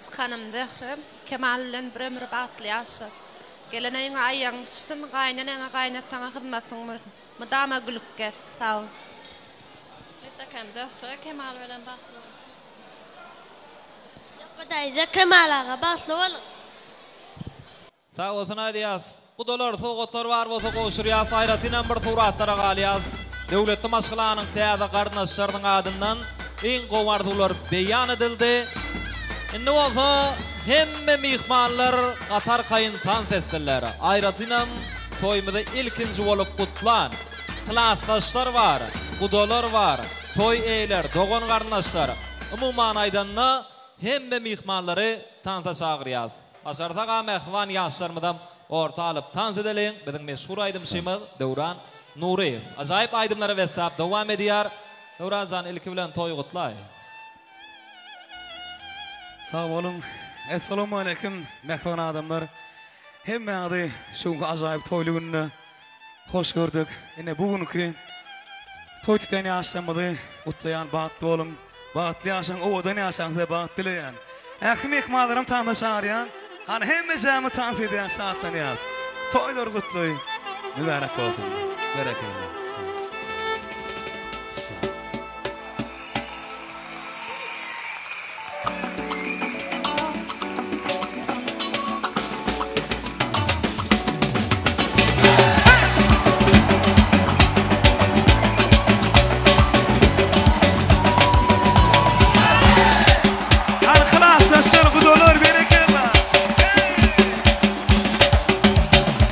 Çıkanım Zehra, Kemal bilen bir ömür bagtly yaşa. Geleneğin ayyan düştün qaynana qaynatana hizmetin mıdama gülükke. Sağ ol. Çıkan Zehra Kemal bilen bagtly ol. Qadayda Kemal ağa bagtly ol. Sağ olsun Adiyas. Kudolar soğutlar var bolsa goşurýas aýratyna bir suratlara galýas. Döwletli maşgylanyň täze garnaşlarynyň adyndan iň gowardylar beýan edildi. Indi bolsa hemme mihmanlar qatar kaýyntan sesler. Aýratyna toýmyda ilkinji bolup gutlan klassdaşlar var, kudolar var, toy eýler, dogon garnaşlar. Umuman aýdanna hemme mihmanlary tansa çagyrýas. Başarsaga mehman ýaşlarymydan orta alıp tanz edelim. Bizim meşhur aydımçımız Devran Nuriyev. Acayip aydımlara vesap devam ediyar. Devran can ilki bilen toy gutlay. Sağ olun. Assalamu alaikum mehman adamlar. Hemmäňi şu acayip toyly gününe hoş gördük. Ine bugünkü toy tutany ýaşlamyny gutlayan bagtly bolun. Bagtly ýaşaň owadan ýaşaňsa bagtly dileýän. Ähli mehmanlarym tanışarýan. Han hemme jamy tans edýän şatlan ýaz. Toýlar gutly. Mübarek bolsun. Bereketli.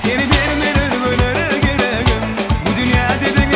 Seni bir melodi böyle gelegim. Bu dünya dediğin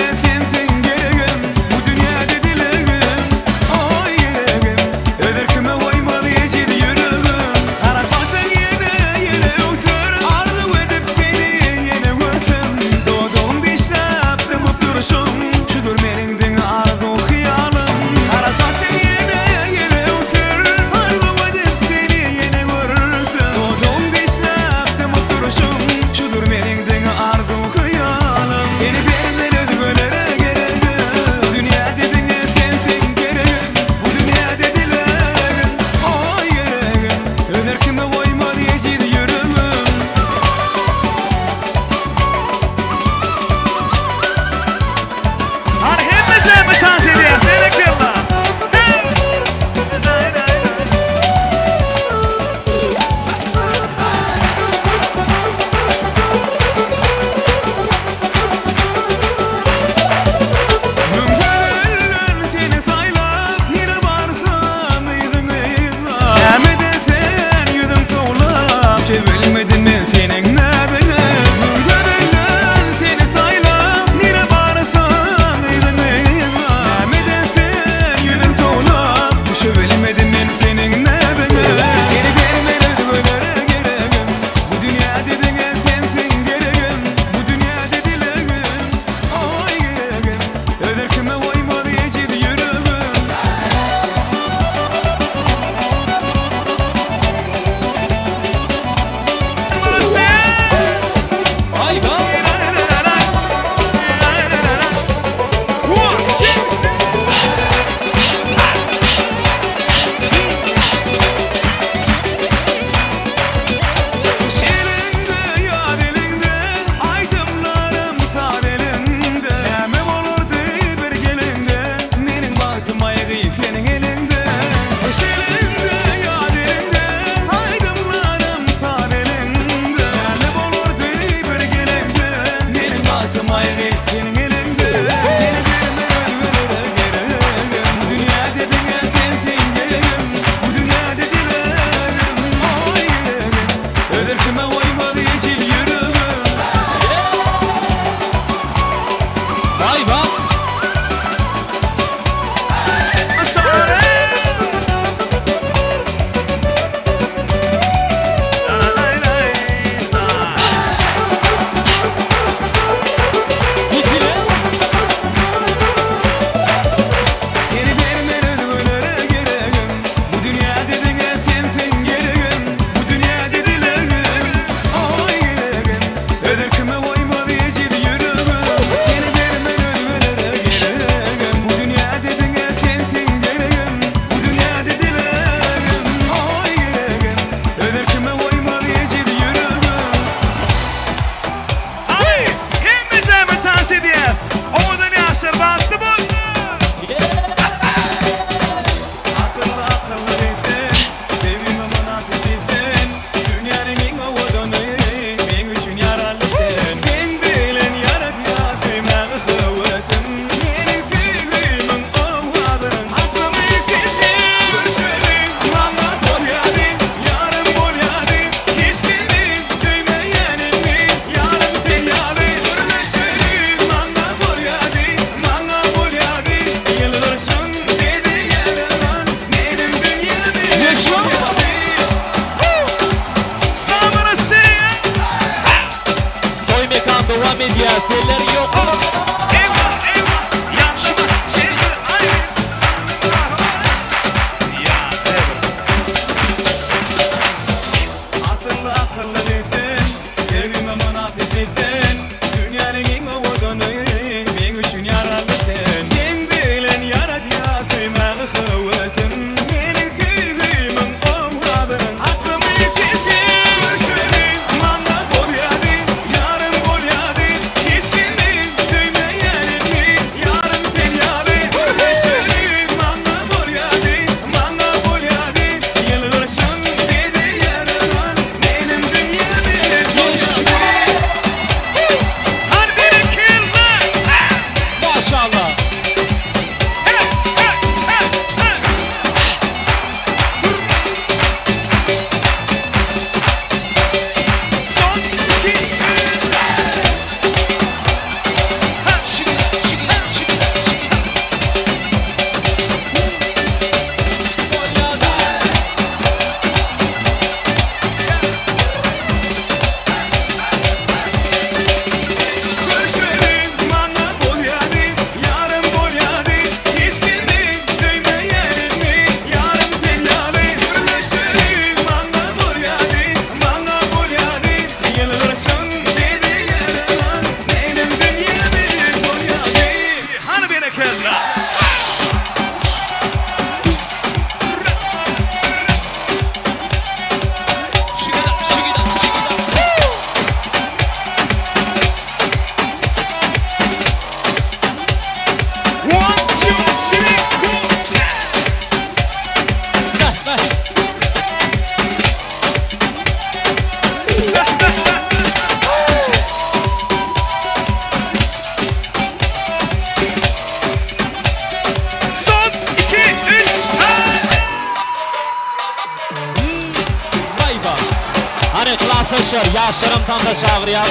Yaşar, yaşarım tamda çağırıyaz.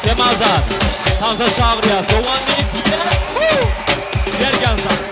Kemalcan, tamda çağırıyaz. Doğan minik gider. Gergensan.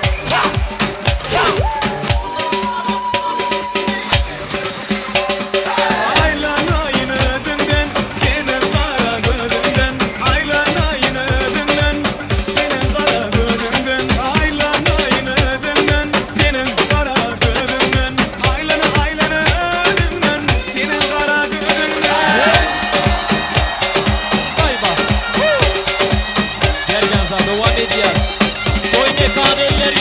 Oyne kanelleri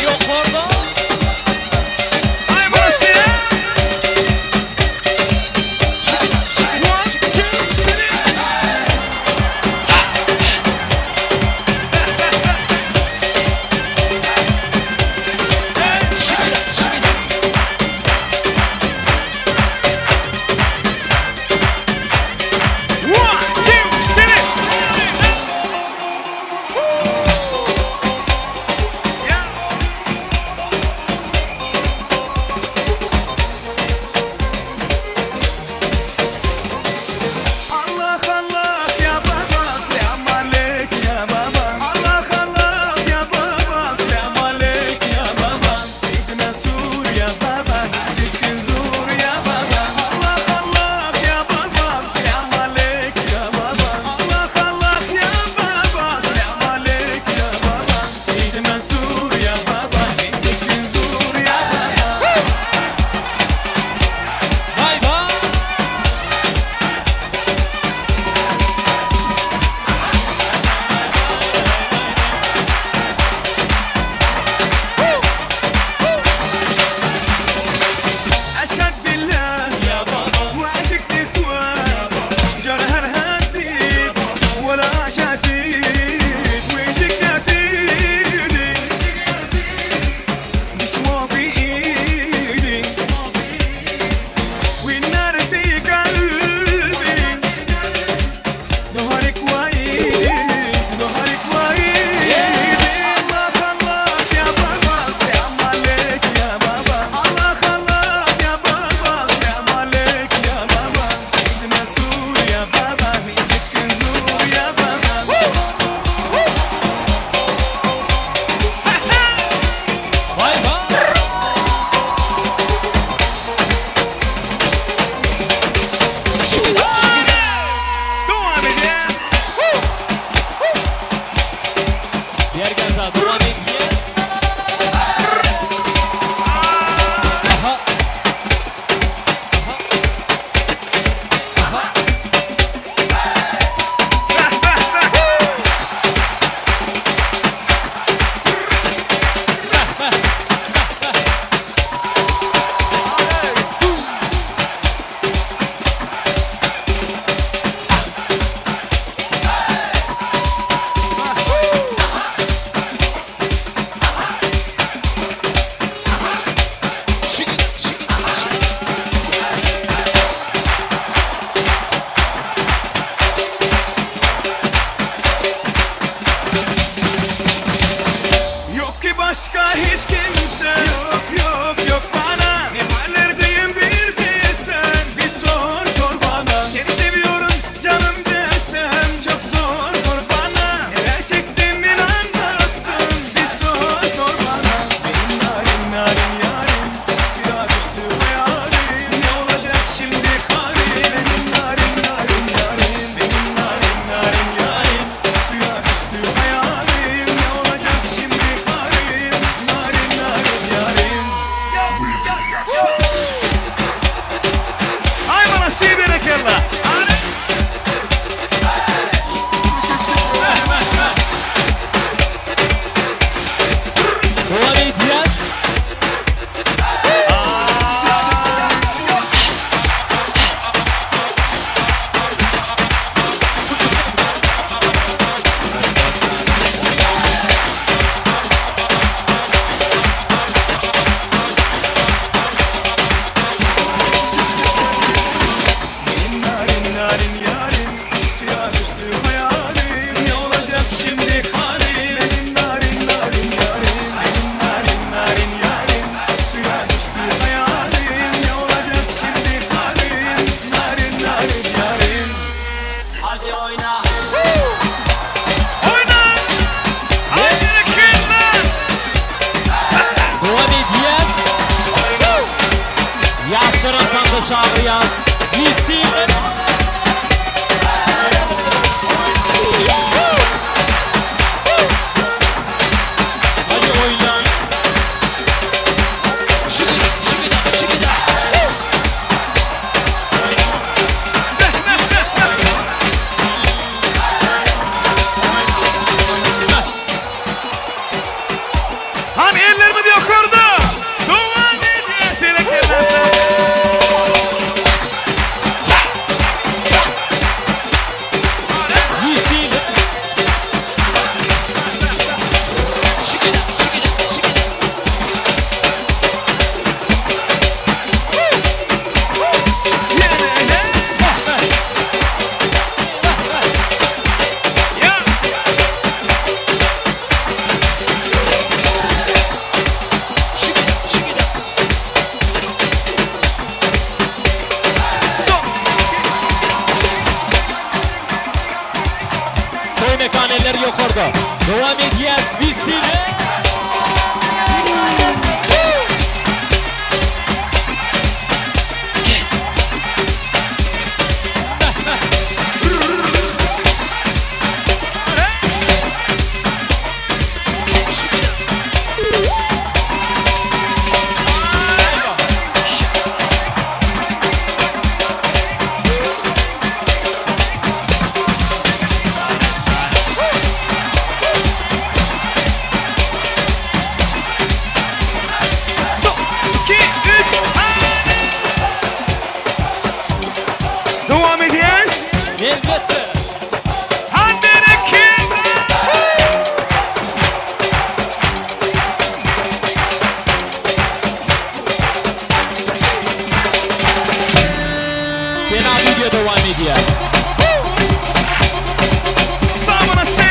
çağırıyaz. Visiyle. Hadi oyna. Hani ellerimi diyor kurdu. Duman ediyor telekenaşa. Toy mekaneleri yok orada. Devam edeceğiz. Visiyle. Devam ediyoruz. Elbette. Hadi rakip. Fena video devam ediyor. Samana sen.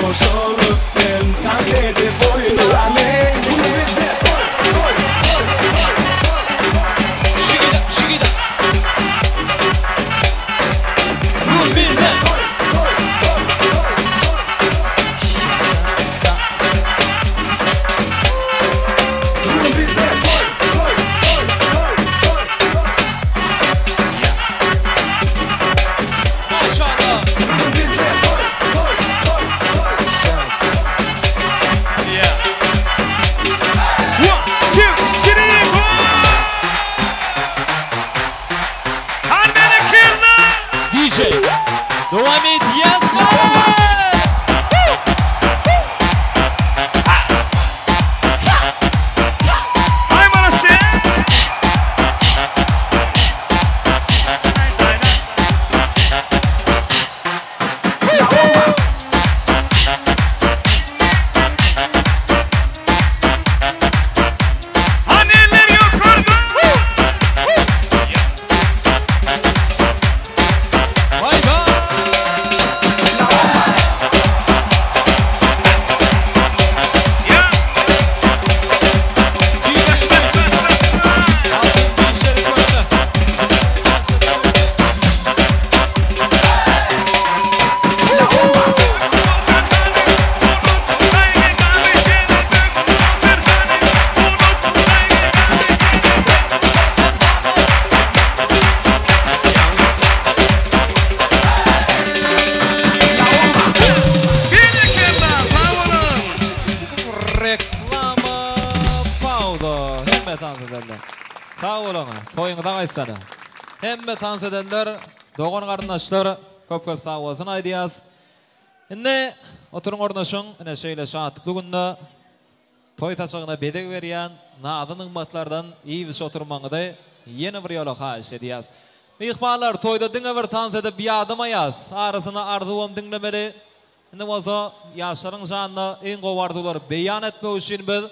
Koşulukten tank edip oynarane Bunu bize Şigida Bunu bize Devam et yazma. I'm gonna say Anneler yukarıda Vay be reklama pauza. Hemme tans edenler. Sağ olun. Toyunu da kaysana. Hemme tans edenler, doğan kardeşler, köp sağ olsun aydiyaz. Şimdi oturun ornaşın, yine şöyle şahatlıklı günde toy taşığına bedek veriyen nadın ımmatlardan iyi bir oturmanıda yeni bir yola haş ediyaz. Mihmanlar toyda dine bir tans edip bir adım ayaz. Arasına arzuvam dinlemeli. Şimdi olsa yaşların şanına en kovardılar beyan etme için biz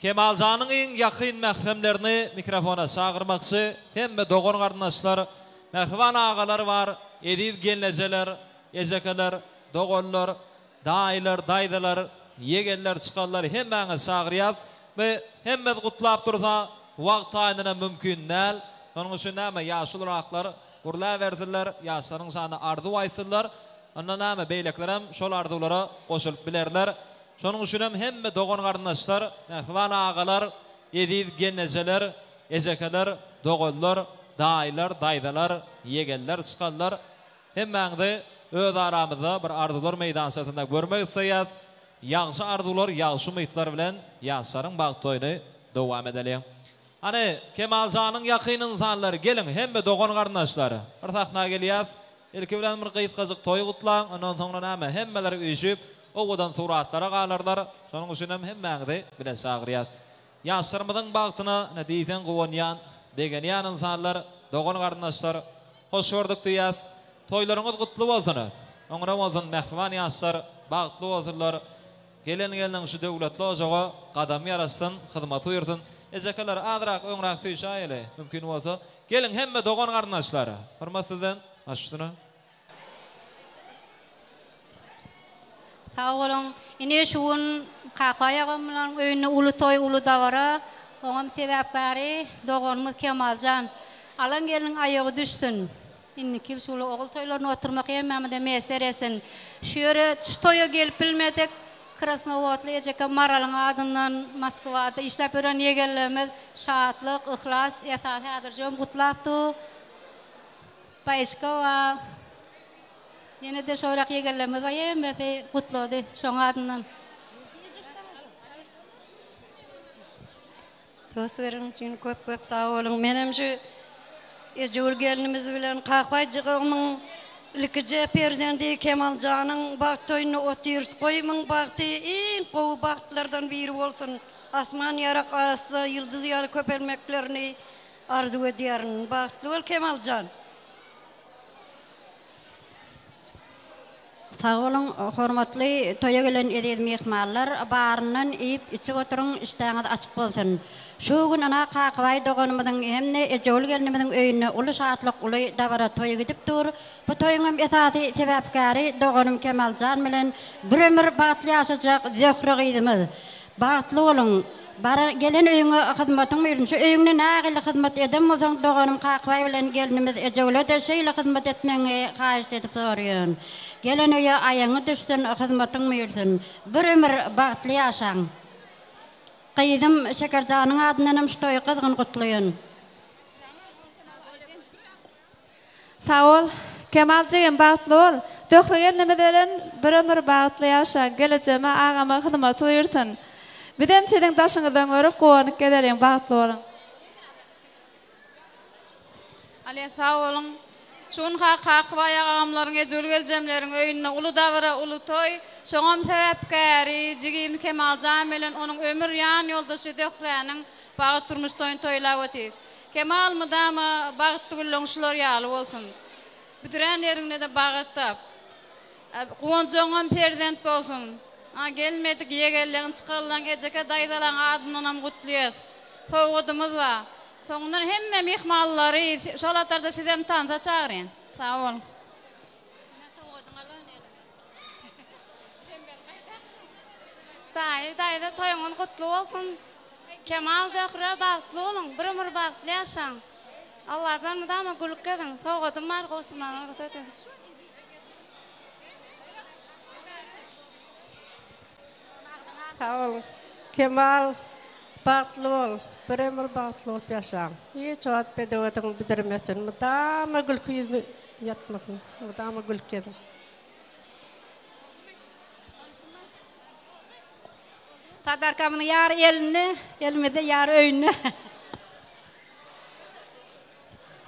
Kemalcan'ın en yakın mehremlerini mikrofona çağırmakçı hem de doğan kardeşler, mehriban ağalar var, ediz genleceler, ecekeler, doğanlar, dayılar, daydılar, yegeller çıkarlar hemen çağırıyaz ve hemen kutlap dursa vakt ayınına mümkün değil. Onun için ama yaşlı raklar kurla verdiler, yaşların şanına ardı vaysınlar. Ondan ama beyleklerim şol arzulara koşulup bilerler. Şonun için hem doğan kardeşler, mehriban ağalar, ediz genleceler, ecekeler, doğanlar, dayılar, daydılar, yegeller çıkarlar. Hemen de öz aramızda bir arzular meydansatında görmek isteyiz. Yaxşı arzular, yaxşı umutlar bilen yaşların baq toyunu devam edelim. Hani Kemalcan'ın yakın insanları gelin hem doğan kardeşler. Ortakna geliyiz. İlk bilen bir kıyıt kazık toy kutlan, ondan sonra näme hemmeler üyüşüp, oğudan suratlara kalırlar. Sonun için hemmeği de bile çağırıyız. Yaşlarımızın baktığına netizen kuvvanyan, beğeniyen insanlar, doğan kardeşler, hoş gördük diyez. Toylarınız kutlu olsun. Onlara olsun mehriban yaşlar, baktlı olsunlar. Gelen şu devletli ocağa kadam yarasın, hizmet uyursun. Ecekeler adrak, öňrak süýşaýyly, mümkin bolsa. Gelin hemme doğan kardeşler. Hurmatsızdan aşdyna. Sağ olun. Ine şuun kakayağım bilen öýüne ulu toy, ulu davara. Oňam sebäpkary doğanymyz Kemalcan. Alan gelin ayağı düşsün. İnni kil şulu oğul toylaryna oturmak ýemmämide meseresin. Şu ýere şu toya gelip bilmedik. Krasnovodly ejeke Maralyň adyndan Moskwada işläp ören ýegerlerimiz şatlyk, ihlas, esas häzirjem gutlapdy. Paýşka yine de şorak ýegerlerimiz var ýemmäde gutlady şoň adyndan. Töswerin üçin köp sağ olun. Menemçe ejur gelinimiz bilen Kakayjygymyň Likije perzendi Kemalcan'ın baktoyunu otyrs koymun bakti en kowu baktlardan biri bolsun. Asman yarak arası yıldız yarı köpelmeklerini arzu ediyorum. Baktlı ol Kemalcan. Sağ olun, hormatly toya gelen edil mehmanlar, barından ip içi oturun, iştahınız açık bolsun. Şu gün ana kakvay doğanımızın hemne ejol gelinimizin öyüne ulu saatlik ulu davara toya gidip dur. Bu toyunum esası sebepkari doğanım Kemalcan bilen bir ömür bağıtlı yaşayacak zökrü gidimiz. Bağıtlı olun. Gelen öyüne hizmetin verin. Şu öyüne nağıyla hizmet edem olsan doğanım kakvay bilen gelinimiz ejole de şeyle hizmet etmeni kayıst edip soruyorsun. Gelen öye ayağını düşsün, hizmetin verin. Bir ömür bağıtlı yaşan. Qaydım Şekercanın adından ştoy qızgın qutlayın. Sağ ol. Kemalciğim bağıtlı ol. Dökrüyen nimedelen bir ömür bağıtlı yaşa. Geleceğime ağama hizmet uyursun. Bidem sizin taşınızdan örüp koğanıp gederin bağıtlı olun. Ali sağ olun. Şun kakvay ağamların ejul geljemlerin öyünne ulu davara ulu toy. Şoňam sebäpkäri jigim Kemaljan bilen onuň ömür ýan ýoldaşy Dökränň bagyt durmuş toýun toýlap ötýär. Kemal mydama bagyt tugulňşylar ýaly bolsun. Bütüren ýerinde de bagytap. Goňjoňam prezident bolsun. Gelmedik ýegelleň çykalan ejeke daýdalan adynam gutlaýar. Sowgudymyz bar. Soňdan hemme mehmanlary şolatarda sizem tansa çagyryn. Sağ olun. Dayda toyuňun gutly bolsun. Kemal Dökrä bagtly bolun, bir ömür bagtly ýaşaň. Allah janydama gülük edin, sowgadym bar goşundan ördedin. Sağ olun. Kemal bagtly bol, bir ömür bagtly bolup ýaşaň. Hiç wagt pedagogyň bitirmesin, mudama gülkü ýüzüne ýatmakyn, mudama gülük edin. Tadarkamını yar elini, elmede yar öyünü.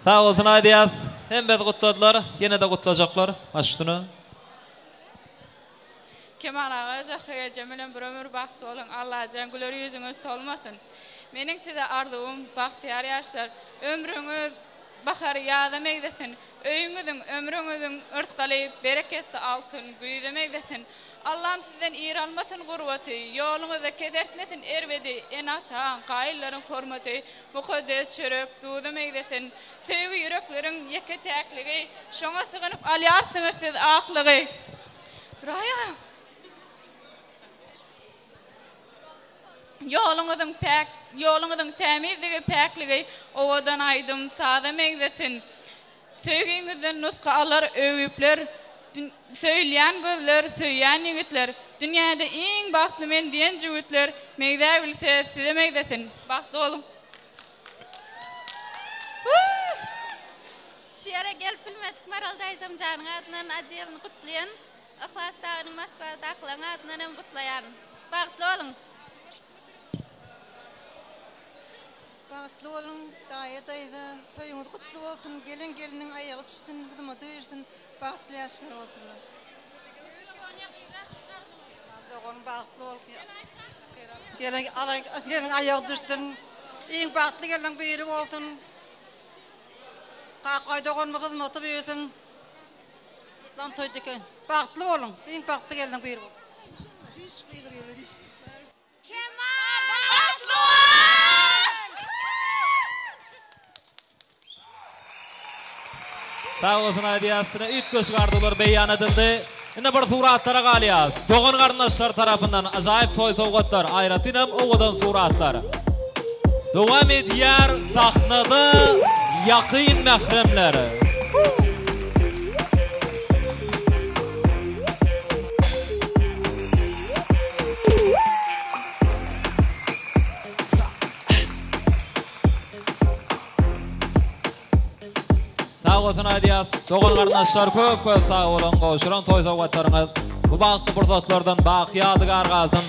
Sağ olsun Aydiyaz. Hem biz kutladılar, yine de kutlayacaklar. Başüstünü. Kemal ağa, Zöhrüye Cemil'in bir ömür baktı olun. Allah cengülür yüzünüz solmasın. Menin size arzuum, bahtiyar yaşlar. Ömrünüz bakar yağdam eylesin. Öyünüzün, ömrünüzün ırtkalı, bereketli altın, güydüm eylesin. Allah'ım sizden iğralmasın gurvatı, yolunuza kezertmesin ervedi, enatan, kayılların hormatı, mukaddes çörüp, dudum eylesin. Sevgi yüreklerin yeke tekliği, şoňa sığınıp alyarsınız siz aklığı. Duraya. Yolunuzun temizliği, pekliği, ovadan aydım, sağdam eylesin. Sevginizden nuska alır, övüpler, söyleyen gözler, söyleyen yigitler, dünyada en bahtlı men diyen jigitler, meýde bilse size meýdesin. Bahtly olun. Şiara gelip bilmedik Maralda Aysam Can'ın adından adiyelini kutlayan, Ihlas Dağı'nın Moskva'da akılan adından hem kutlayan. Bahtly olun. Bahtly olun, dayda, toyuňuz kutly bolsun, geliniň ayagy düşsün, hizmet öýürsin, bahtly ýaşlar bolsunlar. Doğan bahtly ol. Gelin ayagy düşsün, iň bahtly gelin biri bolsun. Kakay doğan hizmeti öýürsin. Lan toýdyky. Bahtly bolun, iň bahtly gelin biri bolsun. Kemal bahtly ol! Sağ olsun Aydiyaz'ına 3 köşgardılar beyan edildi. Indi bir suratlara galyaz. Doğan garnaşlar tarafından ajaýyp toy sowgatlar, aýratynam owadan suratlar. Dowam edýär sahnada ýakyn mähremleri. Sağ olsun Aydiyaz. Doğan garnaşlar köp sağ olun. Goşuran toy sowgatlaryňyz bu bagtly pursatlardan baky ýadygar galsyn.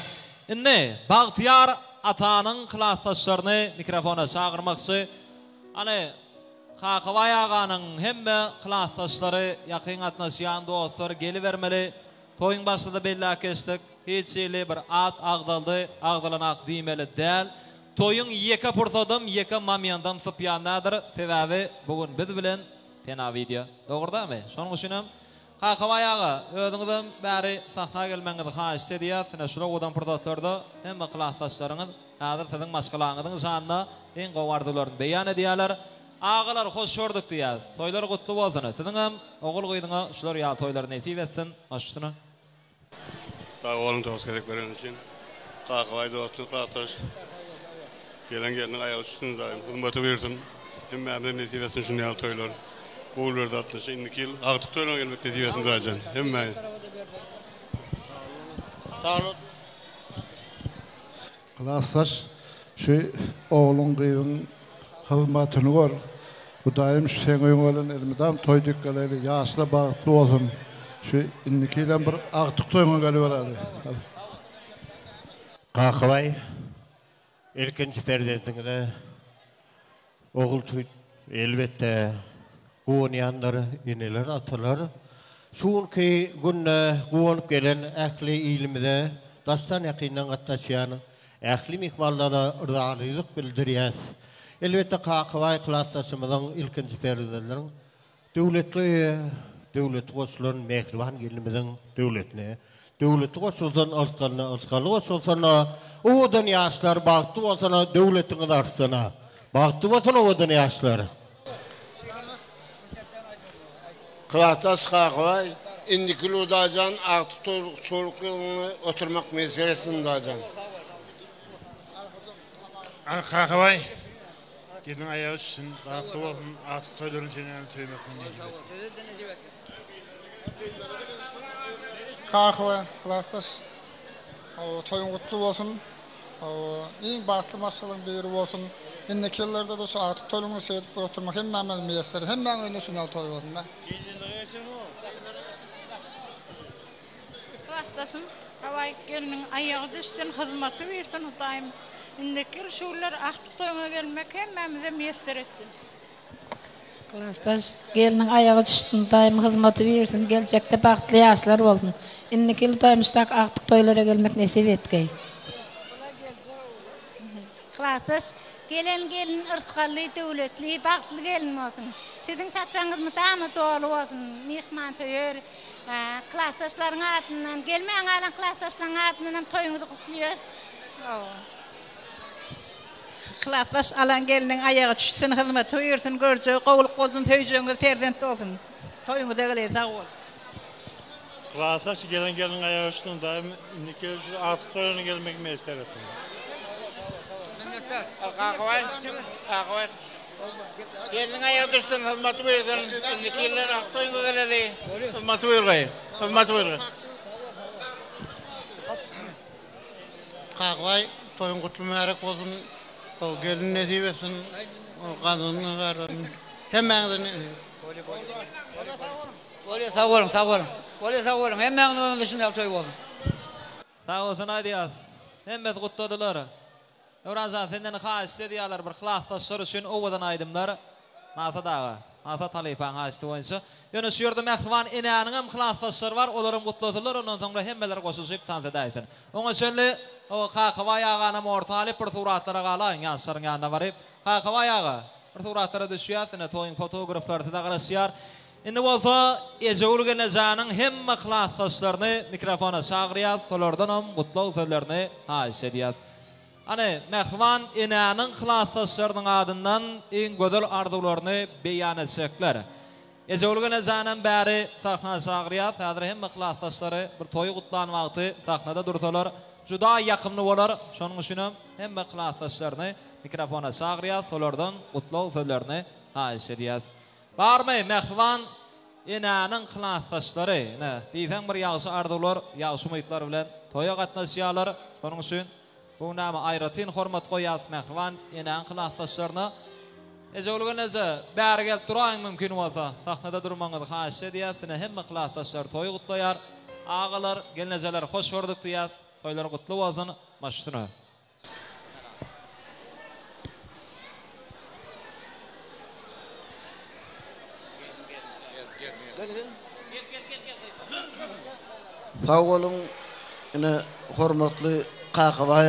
Indi Bagtyar atanyň klassdaşlaryny mikrofona çagyrmakçy. Ana Kakavay aganyň hemme klassdaşlary ýakyn atnaşýan dostlar gelibermeli. Toyun başında belli kestik. Hiç şeyli bir at agdaldı, agdalanak diýmeli däl. Toyun yeka pursadım, yeka mamyandam sypýandadyr. Sebäbi bugün biz bilen pena video. Dogurdamy? Şonuň üçin Hakawayaga özüňizden bäri sahna gelmeňizi haýyş edýär. Sene şular odan purdatlarda hemme klassdaşlaryňyz häzir siziň maşgalaňyzyň şanynda en gowardylaryny beýan edýärler. Ağalar hoş gördük diýär. Toýlar gutly bolsun. Siziň hem ogul goýdyňa şular ýa toýlar nesip etsin. Aşdyna. Sağ olun toýskelek beren üçin. Kakaway dostum klassdaş. Gelin ayağı üstünde daim. Hürmeti versin. Hemme nesip etsin şunu ýa toýlar. Goýullarda 62 ýyl agtyk toýlaryna gelmek nesip etsin daýjan. Hemme. Tanrı Klassdaş şu oğlun gyýyň hyzmatyny gör. Bu daim şu sen öýüň bilen elimden toýdyk geleli ýaşla bagtly bolsun. Şu indikilen bir agtyk toýuna gelip beradi. Kakaway erkinci perdeğinde oğul toy elbette goňyanlary ineler atalar. Şuňky günne goňup gelen ähli ilmide dastan ýakynyň gatnaşýan ähli mihmanlara ırzalylyk bildirýär. Elbette Kakaway klassdaşymyzyň ilkinji perdeleriniň döwlet goşulan mehriban gelimiziň döwletine döwleti goşuldan alskaly goşulsana odan ýaşlar bagty bolsana döwletiňiz artsana bagty bolsana odan ýaşlar. Klassdaş Kakaway indikil udajan agty çoluklugyny oturmak meselesinde dajan. Kakaway gelin ayağı üstün, bagty bolsun, atyk toýlaryň çeneni töýmek mümkin. Kakaway klassdaş toýuň gutly bolsun. Iň bagtly maşgalaryň biri bolsun. Indiki ýyllerde de şu atyk toýlaryny şeýdip oturmak hemme meýesler, hemme öňe şuňal toý bolsun. Klassdaşym Kakaway geliniň ayağı düşsün, hyzmaty bersin daim. Indiki şular atyk toýuna gelmek hemme meýesler etsin. Klassdaş geliniň ayağı düşsün, daim hyzmaty bersin, geljekde bagtly ýaşlar bolsun. Indiki daimystak atyk toýlara gelmek nesip etgey. Klassdaş gelin ırtgaly, döwletli, bagtly gelin bolsun. Siziň taçaňyz mutamy dolu bolsun. Mihman töýür, klassdaşlaryň adyndan, gelmeň alan klassdaşlaryň adyndan toýuňyzy gutlaýar. Klassdaş alan geliniň ayağı düşsün, hyzmaty bersin, görjek, gowluk bolsun, töýjeňiz perdent bolsun. Toýuňyz degile sag bol. Klassdaş gelin ayağı üstün daim indiki şu atyk toýlaryna gelmek meýesler etsin. Kakaway gelin ayağı düşsün, hyzmaty bersin. Indikiler agty toýuna geleli. Hyzmaty bergey. Kakaway toýuň gutly märek bolsun. O gelin nesip etsin. O gazyny garyn. Hemmeňiň Sağ olun. Hemmeňiň öňünde şunday toý bolsun. Sağ olsun aýdýas. Hemmet gutladylar. Öwranza senden haýyş edýärler bir klassdaşlar üçin owadan aýdymlar. Masa daga. Masa talypan haýyşdy boýunça. Ýöne şu ýerde mehriban enäniň hem klassdaşlar bar, olarym gutladylar. Ondan soňra hemmeler goşuşyp tansa daýsyn. Oňa şöyle o Kakaway agana mortalyp bir suratlara galaýyn ýaşlaryň ýanynda baryp. Kakaway aga bir suratlara düşýär, sene toýun fotograflary da garaşýar. Indi bolsa ejewlüge nejanyň hemme klassdaşlaryny mikrofona çagyrýar, solardan hem gutlaw sözlerini haýyş edýär. Ane mehriban enäniň klassdaşlarynyň adyndan iň gözel arzularyny beýan etsekler. Ejewlüge nejanyň bäri sahna çagyrýar, häzir hemme klassdaşlary bir toý gutlan wagty sahnada dursalar, juda ýakymly bolar. Şonuň üçin hemme klassdaşlaryny mikrofona çagyrýar, solardan gutlaw sözlerini haýyş edýär. Barmy mehriban enäniň klassdaşlary, diýsen bir ýagşy arzular, ýagşy umytlar bilen toýa gatnaşýarlar. Şonuň üçin bu näme aýratyn hormat goýas mehriban enäniň klassdaşlaryna. Ejewlüge näze bäri gelip duraň mümkin bolsa, sahnada durmaňyzy haýyş edýär. Sine hemme klassdaşlar toý gutlaýar. Agalar, gelnejeler hoş gördük diýär. Toýlar gutly bolsun. Maşdyna. Sağ olun. Ine hormatly Kakaway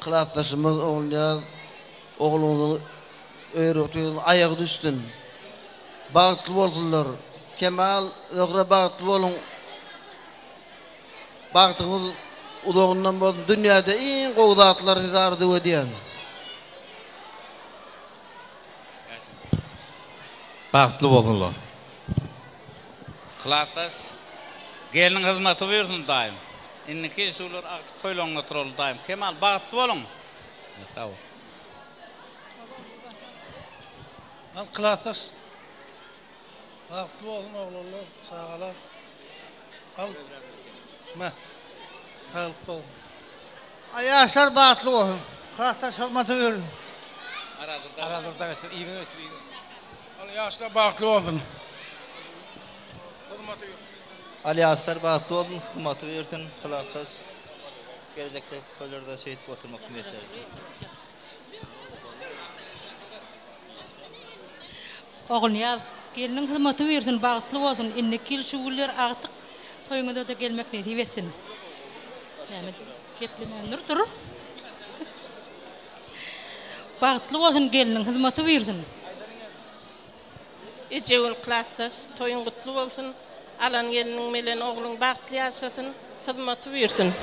klassdaşymyz oglunyň öýretýän ayagy düşsün. Bagtly bolsunlar. Kemal öğre bağıtlı olun. Bağıtınız ulağından bolun. Dünyada en qoğdatlar size arzu ediyen. Bağıtlı olunlar. Klatas gelin hizmeti buyursun daim. İnniki şular toylanma turul daim. Kemal bağıtlı olun. Sağ ol. Al klatas. Bağıtlı olun oğlanlar, sağalar. Al. Ma. Al kol. Yaşlar bağıtlı olun. Klatas hizmeti verin. Aradırda geçsin. İyi mi? Al yaşlar bağıtlı olun. Aliyaslar bağıtlı olun, hizmeti versin, kılakas. Gelecekte toylarda şehit oturmak niyetleri. Oğlum ya, gelinin hizmeti versin, bağıtlı olsun. İnnekil şuguller artık toyuna da gelmek nasip etsin. Yani ketlemenler durur. Bağıtlı olsun gelinin hizmeti versin. Ecevul klastas, toyun kutlu olsun. Alan gelinin melen oğlun bağıtlı yaşasın, hizmeti versin.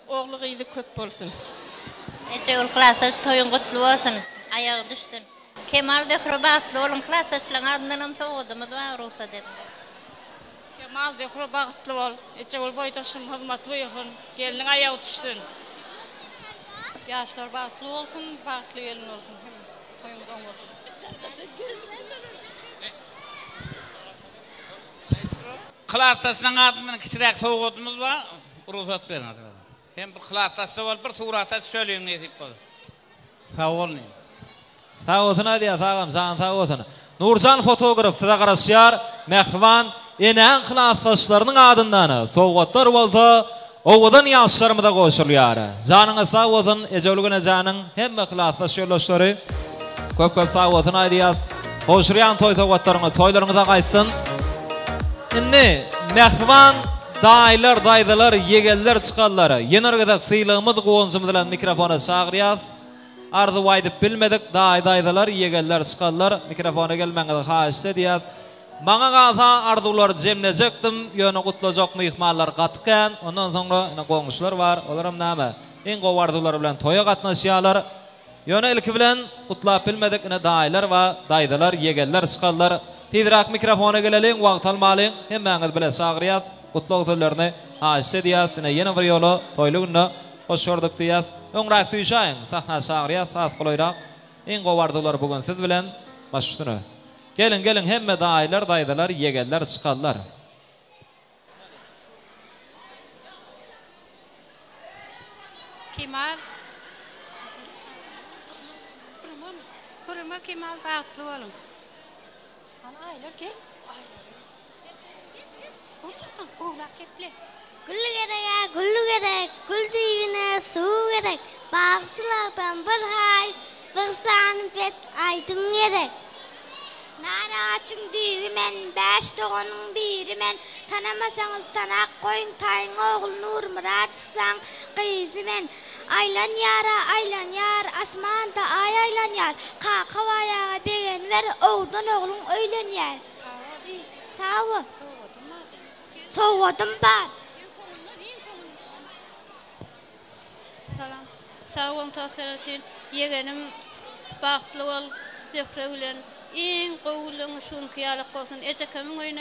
Oğlu gıydı köp olsun. Ecevul klastas, toyun kutlu olsun. Ayağı düştün. Kemal Zehra bağıtlı olun klastasların adından soğudumuz var olsa dedim. Kemal Zehra bağıtlı ol. Ecevul boydaşım hizmeti versin. Gelinin ayağı düştün. Yaşlar bağıtlı olsun, bağıtlı gelin olsun. Toyumdan olsun. Klatasının adından kişirek soğudumuz var. Ruhsat verin. Hem bir klatasda var, bir surata söyleyin ne tip olur. Sağ olun. Sağ olsun hadi ya sağam, sağ olsun. Nurcan fotoğraf size karışıyor. Mehvan enen klastaşlarının adından soğutlar olsa ovadan yaşlarımı da koşuluyor. Canınız sağ olsun. Ecevlüğüne canın hem klastaş yoldaşları. Köp sağ olsun hadi ya. Hoşlayan toy soğutlarını toylarınıza kaysın. Inni mehvan daylar daydalar yegeller çıkarlar. Yenergede sıylığımız qoğuncumuz bilen mikrofona çağırıyaz. Arzu aydıp bilmedik daydalar yegeller çıkarlar. Mikrofona gelmenizi xahiş ediyaz. Bana kalsa arzular cemleyecektim. Yönü kutlayacak mihmallar katıkken. Ondan sonra qoğuşlar var. Olaram näme? En qoğu arzular bilen toya katnaşıyalar. Yönü ilki bilen kutlap bilmedik daylar va daydalar yegeller çıkarlar. Tidrak mikrofona gelelim, vaqt almalıyın. Hemmeğiniz bile çağırıyaz. Kutlu sözlerini haşit ediyaz. Yine bir yolu toylu günü hoş gördük diyaz. Öňräk süýşäýin, sahna çağırıyaz. Az goýrak. En gowy arzular bugün siz bilen başlyny. Gelin hemme daylar, daydalar, yegeller çıkarlar. Kemal. Kurma Kemal bağıtlı olun. Aylar gel. Oturtun, koğlak keple. Güllü gerek, gül divine su gerek. Bağısılardan bir hay, bir sanım pet aydım gerek. Nara açın divi men, 5 doğanın biri men. Tanamasanız tanak koyun tayın oğul Nur Murat san kızı men. Aylan yar, asmanda aylan yar. Kakavaya begen ver, oğdan oğlun öylen yar. Sağ ol. Soğudum ben. Salam. Sağ olun tasarrufun. Yeğenim bağıtlı ol. Zehra bilen en qoğulun şun kiyalık olsun. Ecekemin oyunu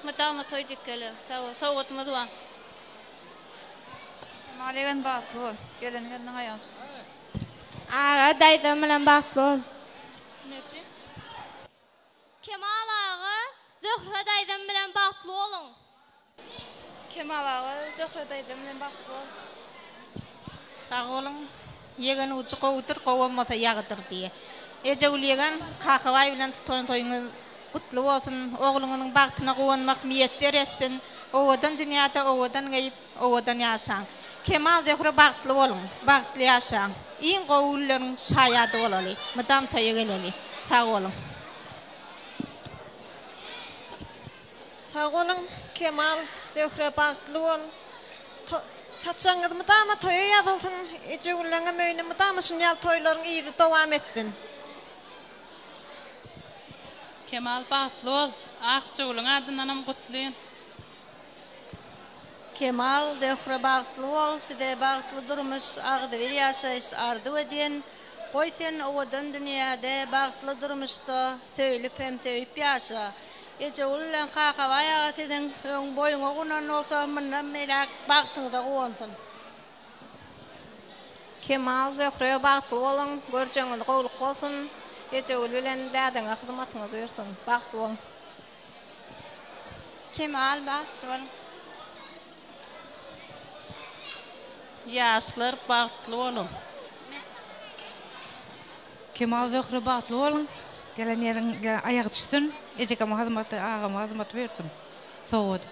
mıdama toy dikkeli. Sağ ol. Soğutmaz var. Maligen bağıtlı ol. Gelin ayağı. Ağa daydım bilen bağıtlı ol. Kemal ağa, Zöhre daydım bilen bağıtlı olun. Kemal ağa, Zöhre daydım bilen bağıtlı ol. Sağ olun. Yeğen uçu qoğudur, qoğulmasa yağıdır diye. Ecevul yeğen kakavay bilen tutan toyunu kutlu olsun. Oğlunun bağıtına qoğunmak miyetler etsin. Ovadan dünyada, ovadan gayip, ovadan yaşan. Kemal Zöhre bağıtlı olun, bağıtlı yaşan. İn qoğulların şayadı olalı. Madam toyu geleli. Sağ olun. Sağ olun Kemal Zöhre bağıtlı ol. Taçanız mıdama toya yazılsın. Ecevullarına möyne mıdama şunyal toyların iyi devam etsin. Kemal bağıtlı ol. Akçoğlu'nun adındanam kutlayın. Kemal dökre bağıtlı ol, fide bağıtlı durmuş, ağdı bir yaşayış ardı ödeyen, koy sen ovadan dünyada bağıtlı durmuşta, söylüp hem töyüp yaşa. Ece ulan kakavaya atedin, ön boyun oğunan olsa mından merak bağıtını da koğuntun. Kemal dökre bağıtlı olun, göreceğiniz qoğuluk olsun, ece ulan dədine hizmetini duyursun, bağıtlı olun. Kemal bağıtlı olun. Yaşlar bağıtlı olun. Kemal Zöhre bağıtlı olun. Gelen yerin ayağı düşsün. Ecekama hazmat versin. Soğudu.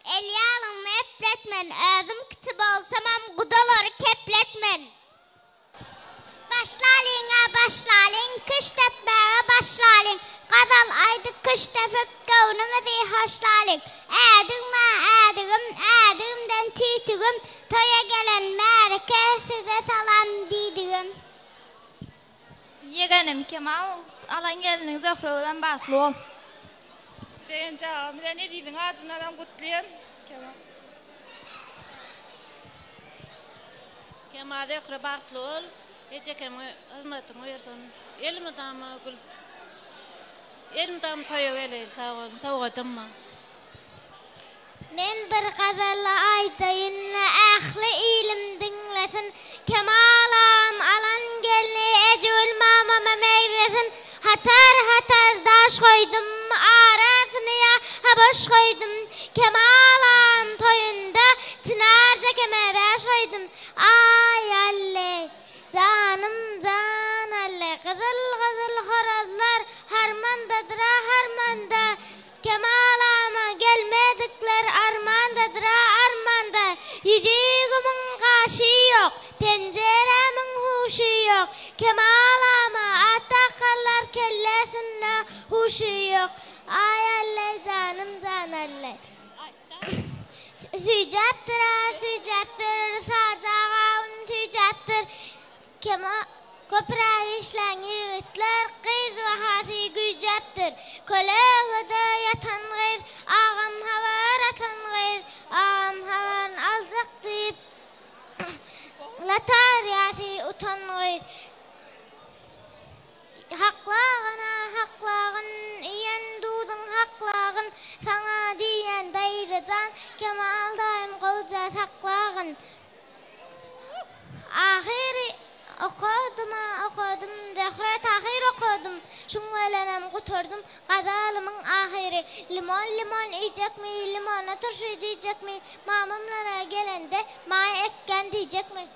Elyalım epletmen. Özüm küçük olsamam gudaları kepletmen. Başlalın, kış tepbeye başlalın. Qadal aydı kış tepip gavnımızı haşlalın. Ədigimden tüytügüm, toya gelen mərike size salam didigim. Yeğenim Kemal, alan gelinin Zöhre'den bağıtlı ol. Ben cağımda ne dedin adından kutlayan Kemal. Kemal dökre bağıtlı ol. Ecekeme hizmetini versin. Elim tam toya geleyim, sağ mı? Men bir gazalla aydayın, ahli ilim dinlesin. Kemalam alan gelini ecül mamama meyvesin. Hatar daş koydum, arasını ya haboş koydum. Kemalam toyunda çınarca keme baş koydum. Ay alle, canım can alle, kızıl horazlar harmanda. Kemalama gelmedikler armanda. Yüzüğümün kaşı yok, penceremin huşu yok. Kemalama atakallar kellesinde huşu yok. Ay alle canım can alle. Sücaptır sarcağın tücaptır. Kemal Köprü işlen yiğitler, kız ve hasi gücaptır. Kolegede yatan kız, ağam havar atan kız, ağam havar alacak deyip, latar yasi utan kız. Haklağın, iyen dudun haklağın, sana diyen daydı can, Kemal daim koca haklağın. Ahiri okudum, dehre tahir okudum. Şunvelenem kuturdum, qadalımın ahiri. Limon yiyecek mi, limona turşu diyecek mi? Mamamlara gelende may ekken diyecek mi?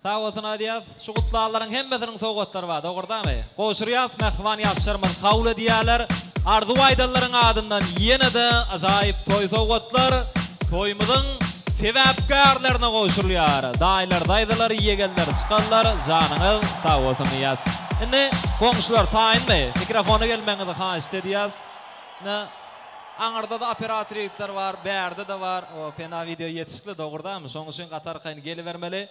Sağ olsun Adiyaz. Şu kutlarların hemmesinin soğukları var. Doğrudan mı? Koşuruyaz, mehvan yaşlarımız kavul ediyorlar. Arzu aydalların adından yine de acayip toy soğuklar. Toymudun sebepkarlarına koşuluyor. Daylar, daydalar, yegenler, çıkanlar, canınız sağ olsun Niyaz. Şimdi komşular tayin mi? Mikrofona gelmenizi haşit ediyaz. Anarda da operatörler var, berde de var. O fena video yetişikli doğrudan mı? Son için Qatar kayın gelivermeli.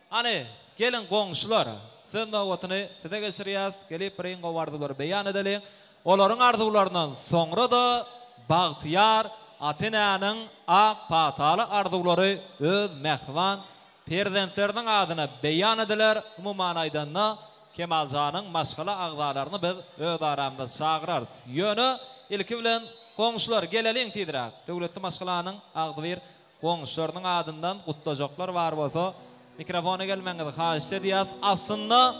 Hani gelin komşular. Sen de otunu size geçiriyaz. Gelip birin kovardılar beyan edelim. Onların arzularından sonra da Bağtiyar Atina'nın ak patalı arzuları öz mehvan prezidentlerinin adına beyan ediler. Umuman aydanna Kemalcan'ın maşgala ağzalarını biz öz aramda çağırarız. Yönü ilki bilen komşular gelelim tidirak. Devletli maşgalanın ağzı bir komşularının adından kutlayacaklar var bolsa mikrofona gelmenizi haşit ediyaz. Aslında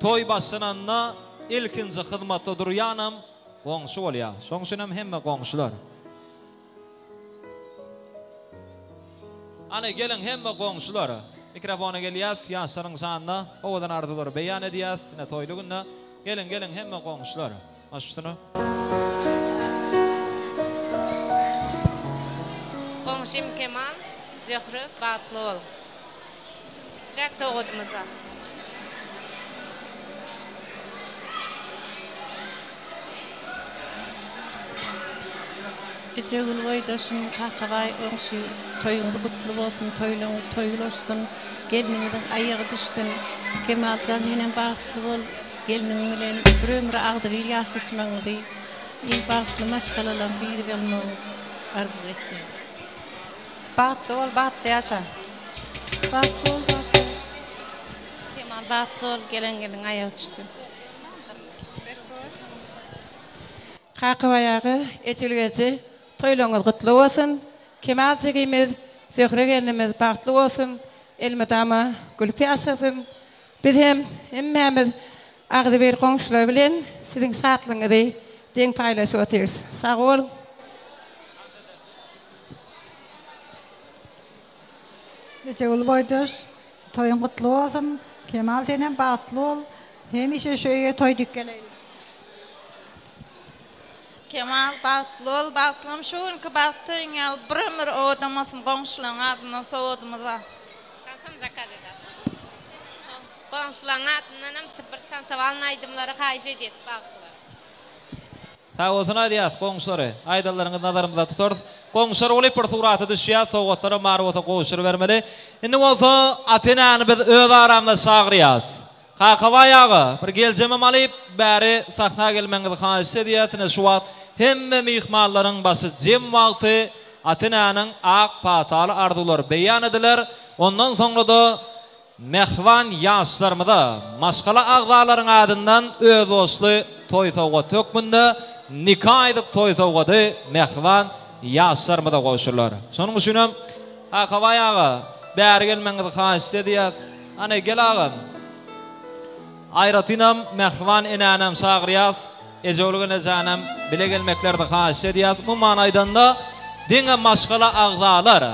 toy başlananna ilkinci hizmette duruyanım komşu oluyor. Şoňşunam hemme komşular. Ana gelin hemme komşular. Mikrofona geliyaz. Yaşların sanına ovadan arzuları beyan ediyaz. Yine toylu günde. Gelin hemme komşular. Aşıtını. Komşum Kemal, Zöhre bağıtlı ol. Çırak soğudumuza. Gecegül boydaşım kakavay öňşi toýuňyz gutly bolsun, toýlaňyz toýlaşsyn, geliniňiň aýagy düşsün. Kemaljan menen bagtly bol, geliniň bilen bir ömür agdy bir ýaşaşmaňyzy, iň bagtly maşgalalar biri bolmagy arzu etdim. Bagtly bol, bagtly ýaşa. Bagtly bol, bagtly. Kemal bagtly bol, geliniň aýagy düşsün. Kakavayağı etilgeci toylaňyz gutly bolsun. Kemal jegimiz, Zöhre gelinimiz bagtly bolsun. Elmadama gülüp ýaşasyn. Biz hemmemiz agdy bir goňşular bilen siziň satlyňyzy deň paýlaşyp otyryz. Sag bol. Gecegül boýdaş toýuň gutly bolsun. Kemal senen bagtly bol. Hemişe şöýe toýdyk geleýin. Kemal bagtly ol, bagtlym şuňky bagtlyň al bir ömür odamasyn goňşularyň adyna sowdymyza. Tansam zakat eder. Goňşularyň adyna bir tansawalny aýdymlary haýyş edýäs bagşylar. Ta ozuna diýät goňşulary, aýdallaryňyz nazarymyzda tutar. Goňşular olyp bir suraty düşýär, sowgatlara marwata goşury bermeli. Indi bolsa Atenany biz öz aramda çagyrýas. Kakavayağı bir geljeme malyp bäri sahna gelmeňizi haýyş edýäsine şu wagt hemme mihmanlaryň başy jem wagty Atenanyň ak pataly arzulary beýan ediler. Ondan soňra da mehvan ýaşlarymyza maşgala agzalaryň adyndan öz osly toý sowgat tökmünde nikah edip toý sowgaty mehvan ýaşlarymyza goşurlar. Şonuň üçin hem Kakavayağı bäri gelmeňizi haýyş edýäs. Ana gel agam. Ayratinam mehvan enanam sagryas ejoluguna janam bile gelmeklerde haýyş edýäs. Bu manaýdan da diňe maşgala agzalar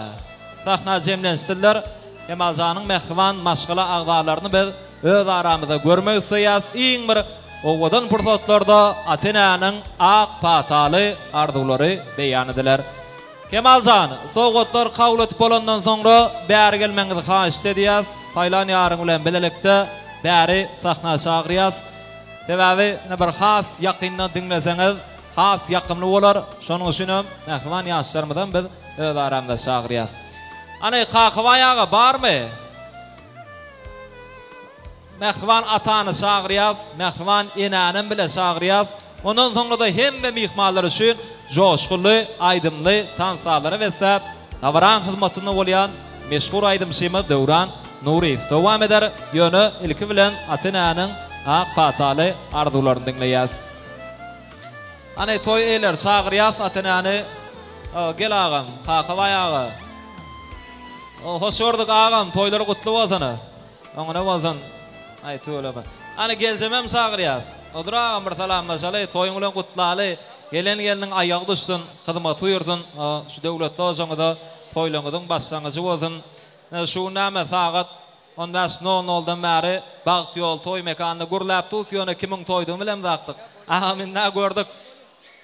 tahna jemlenşdirler. Kemalzanyň mehvan maşgala agzalaryny biz öz aramyzda görmek istýäs. Iň bir owadan pursatlarda Atenanyň ak pataly arzulary beýan ediler. Kemaljan, sowgatlar kabul etip bolandan soňra bäri gelmeňizi haýyş edýäs. Taýlan ýaryň bilen bilelikde bäri sahna çagyrýas. Sebäbi bir has ýakyndan dinleseňiz, has ýakymly bolar. Şonuň üçin hem mehman ýaşlarymyzdan biz öz aramda çagyrýas. Ana Kakavayağı barmy? Mehman atany çagyrýas, mehman enanyň bilen çagyrýas. Ondan soňra da hemme mihmanlar üçin joşguly, aýdymly tansalary wesep Navaran hyzmatyna bolýan meşhur aýdymçymy Döwran Nuriýew dowam eder. Ýöne ilki bilen Atenanyň ak pataly arzularyny dinleýäs. Ana toy eler çagyrýas Atenany. Gel agam, Kakavayağı. Hoş gördük agam, toýlary gutly bolsun. Oňa bolsun. Ay töwleme. Ana geljemem çagyrýas. Odur agam bir salamlaşaly, toýuň bilen gutlaly. Geliniň aýagy düşsün, hyzmaty ýursun. Şu döwletde oňa toýlaňyzyň başlangyjy bolsun. Şu näme sagat 15:00-dan bäri Bagt ýol toý mekanyna gurlap tutýany kimiň toýdygyny bilen zakdyk. Amin nä gördük.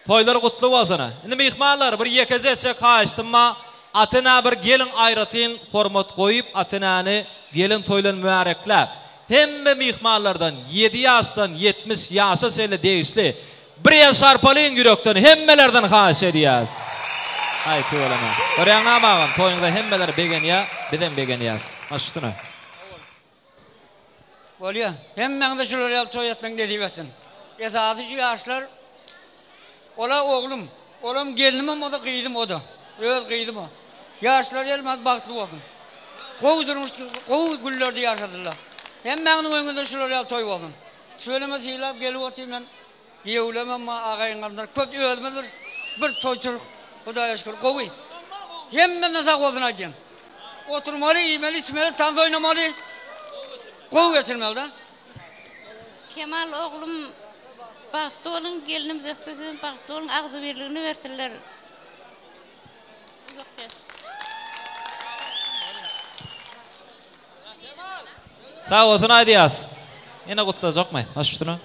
Toýlar gutly bolsun. Indi mihmanlar bir ýekezetçe haýyşdymma Atena bir gelin aýratyn hormat goýup Atenany gelin toýlan mübareklap. Hemme mihmanlardan 7 ýaşdan 70 ýaşa sele değişli. Bir ýaşarpalyň ýürekden hemmelerden haýyş edýäs. Ay töweleme. Görýäňä bagam toýuňda hemmeler begen ýa, bilen begen ýas. Aşdyna. Bolýa, hemmeňde şular ýal toý etmek diýbersin. Esasy şu ýaşlar ola oglum, olam gelinim oda gyýdym oda. Öz gyýdym o. Ýaşlar elmas bagtly bolsun. Gowy durmuş, gowy güllerde ýaşadylar. Hemmeňiň öňünde şular ýal toý bolsun. Söyleme silap gelip otyman. Giýulemem agaýynlar köp ölmedir. Bir toýçur Hudaýa şükür gowy. Hemme nasa bolsun aýdym. Oturmaly, ýemeli, içmeli, tanz oýnamaly. Gowy geçirmeli da. Kemal oglum bagtly bolun, gelinim zöhresin bagtly bolun, agzy birligini bersinler. Sağ olsun aýdýas. Ene gutlajakmy? Aşdyna.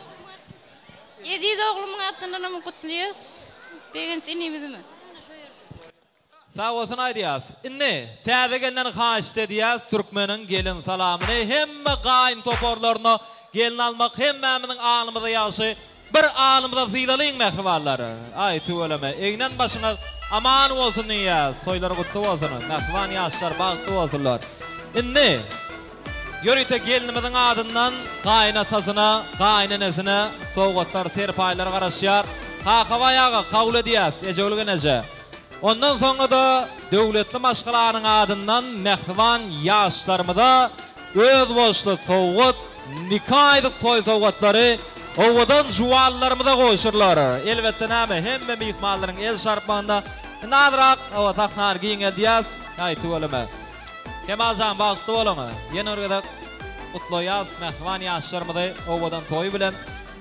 7 oglumyň atynyň gutlaýas. Begenç inimizmi? Sağ olsun aýdýas. Indi täze gelden haýyş edýäs türkmeniň gelin salamyny hemme gaýyn toporlaryna gelin almak hemmemiň alymyza ýaşy bir alymyza zylalyň mehribanlary. Ay töweleme. Egnen başyňa Aman olsun ya. Soylar kutlu olsun. Mehvan yaşlar bağıtlı olsunlar. Inni yörüte gelinimizin adından kaynatasına, kaynenesine soğukatlar, serpaylar karışıyar. Kakavayağı kavul ediyaz. Ece ece. Ondan sonra da devletli maşkalarının adından mehvan yaşlarımıza öz boşlu soğut, nikaydık toy soğutları ovadan juvallarımıza koşurlar. Elbette näme hemme mihmalların el şarpmanda nadrak o taknar giyin ediyaz. Aytı olma. Kemalcan bağıtlı olma. Yeni ırgıda kutlu yaz mehvan yaşlarımıza ovadan toy bilen.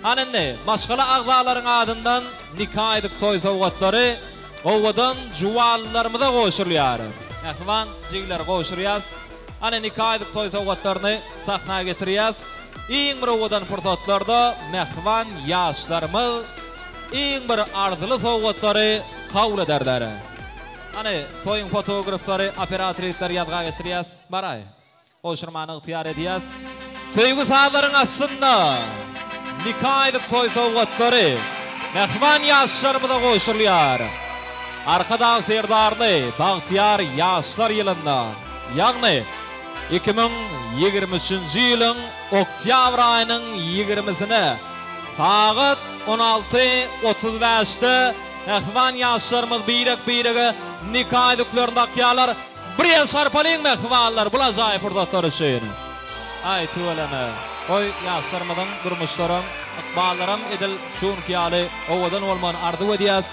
Anenne maşkala ağzaların adından nikaydık toy soğutları ovadan juvallarımıza koşurlar. Mehvan cigler koşuryaz. Ana nikaydık toy soğutlarını sahnaya getiriyaz. İň bir owadan fırsatlarda mehvan yaşlarımız iň bir arzyly soğutlary kabul ederler. Ana toyun fotograflary, operatorlar ýadga geçirýäs. Baray. Oşurmany ıhtiýar edýäs. Söýgü sazlaryň aslynda nikaydyk toy soğutlary mehvan yaşlarymyza goşulýar. Arkadan serdarly Bagtyar yaşlar ýylyndan, ýagny 2023-nji ýylyň oktyabr aýynyň 20-sine saat 16:35-de mehvan yaşlarymyz birek-birege nikahlyklaryny akýarlar. Bir şarpalyň mehmanlar bulajaý fırsatlar üçin. Aýty bolany. Oy yaşlarymyzyň durmuşlarym, ykballaryň edil şunkýaly owadan bolman ardy edýäs.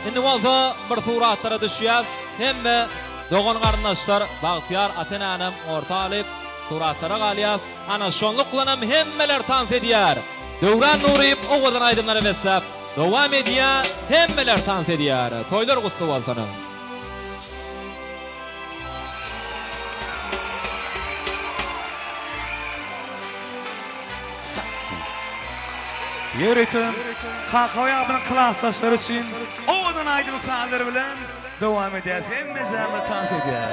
Indi bolsa bir suratlara düşýäs. Hemme Doğan qardaşlar Bagtyar Atenanem ortalyp suratlara galýas. Ana şonluklanam hemmeler tans edýär. Döwran Nuryp owadan aýdymlara besläp dowam edýär. Hemmeler tans edýär. Toylar gutly bolsun. Yöretim kakavaya bilen klasdaşlar üçin owadan aýdym sazlar bilen devam edýäs. Hemme jamy tans edýär.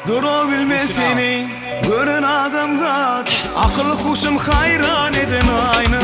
Dura bilmesini görün adamzat akıl huşum hayran eden aynı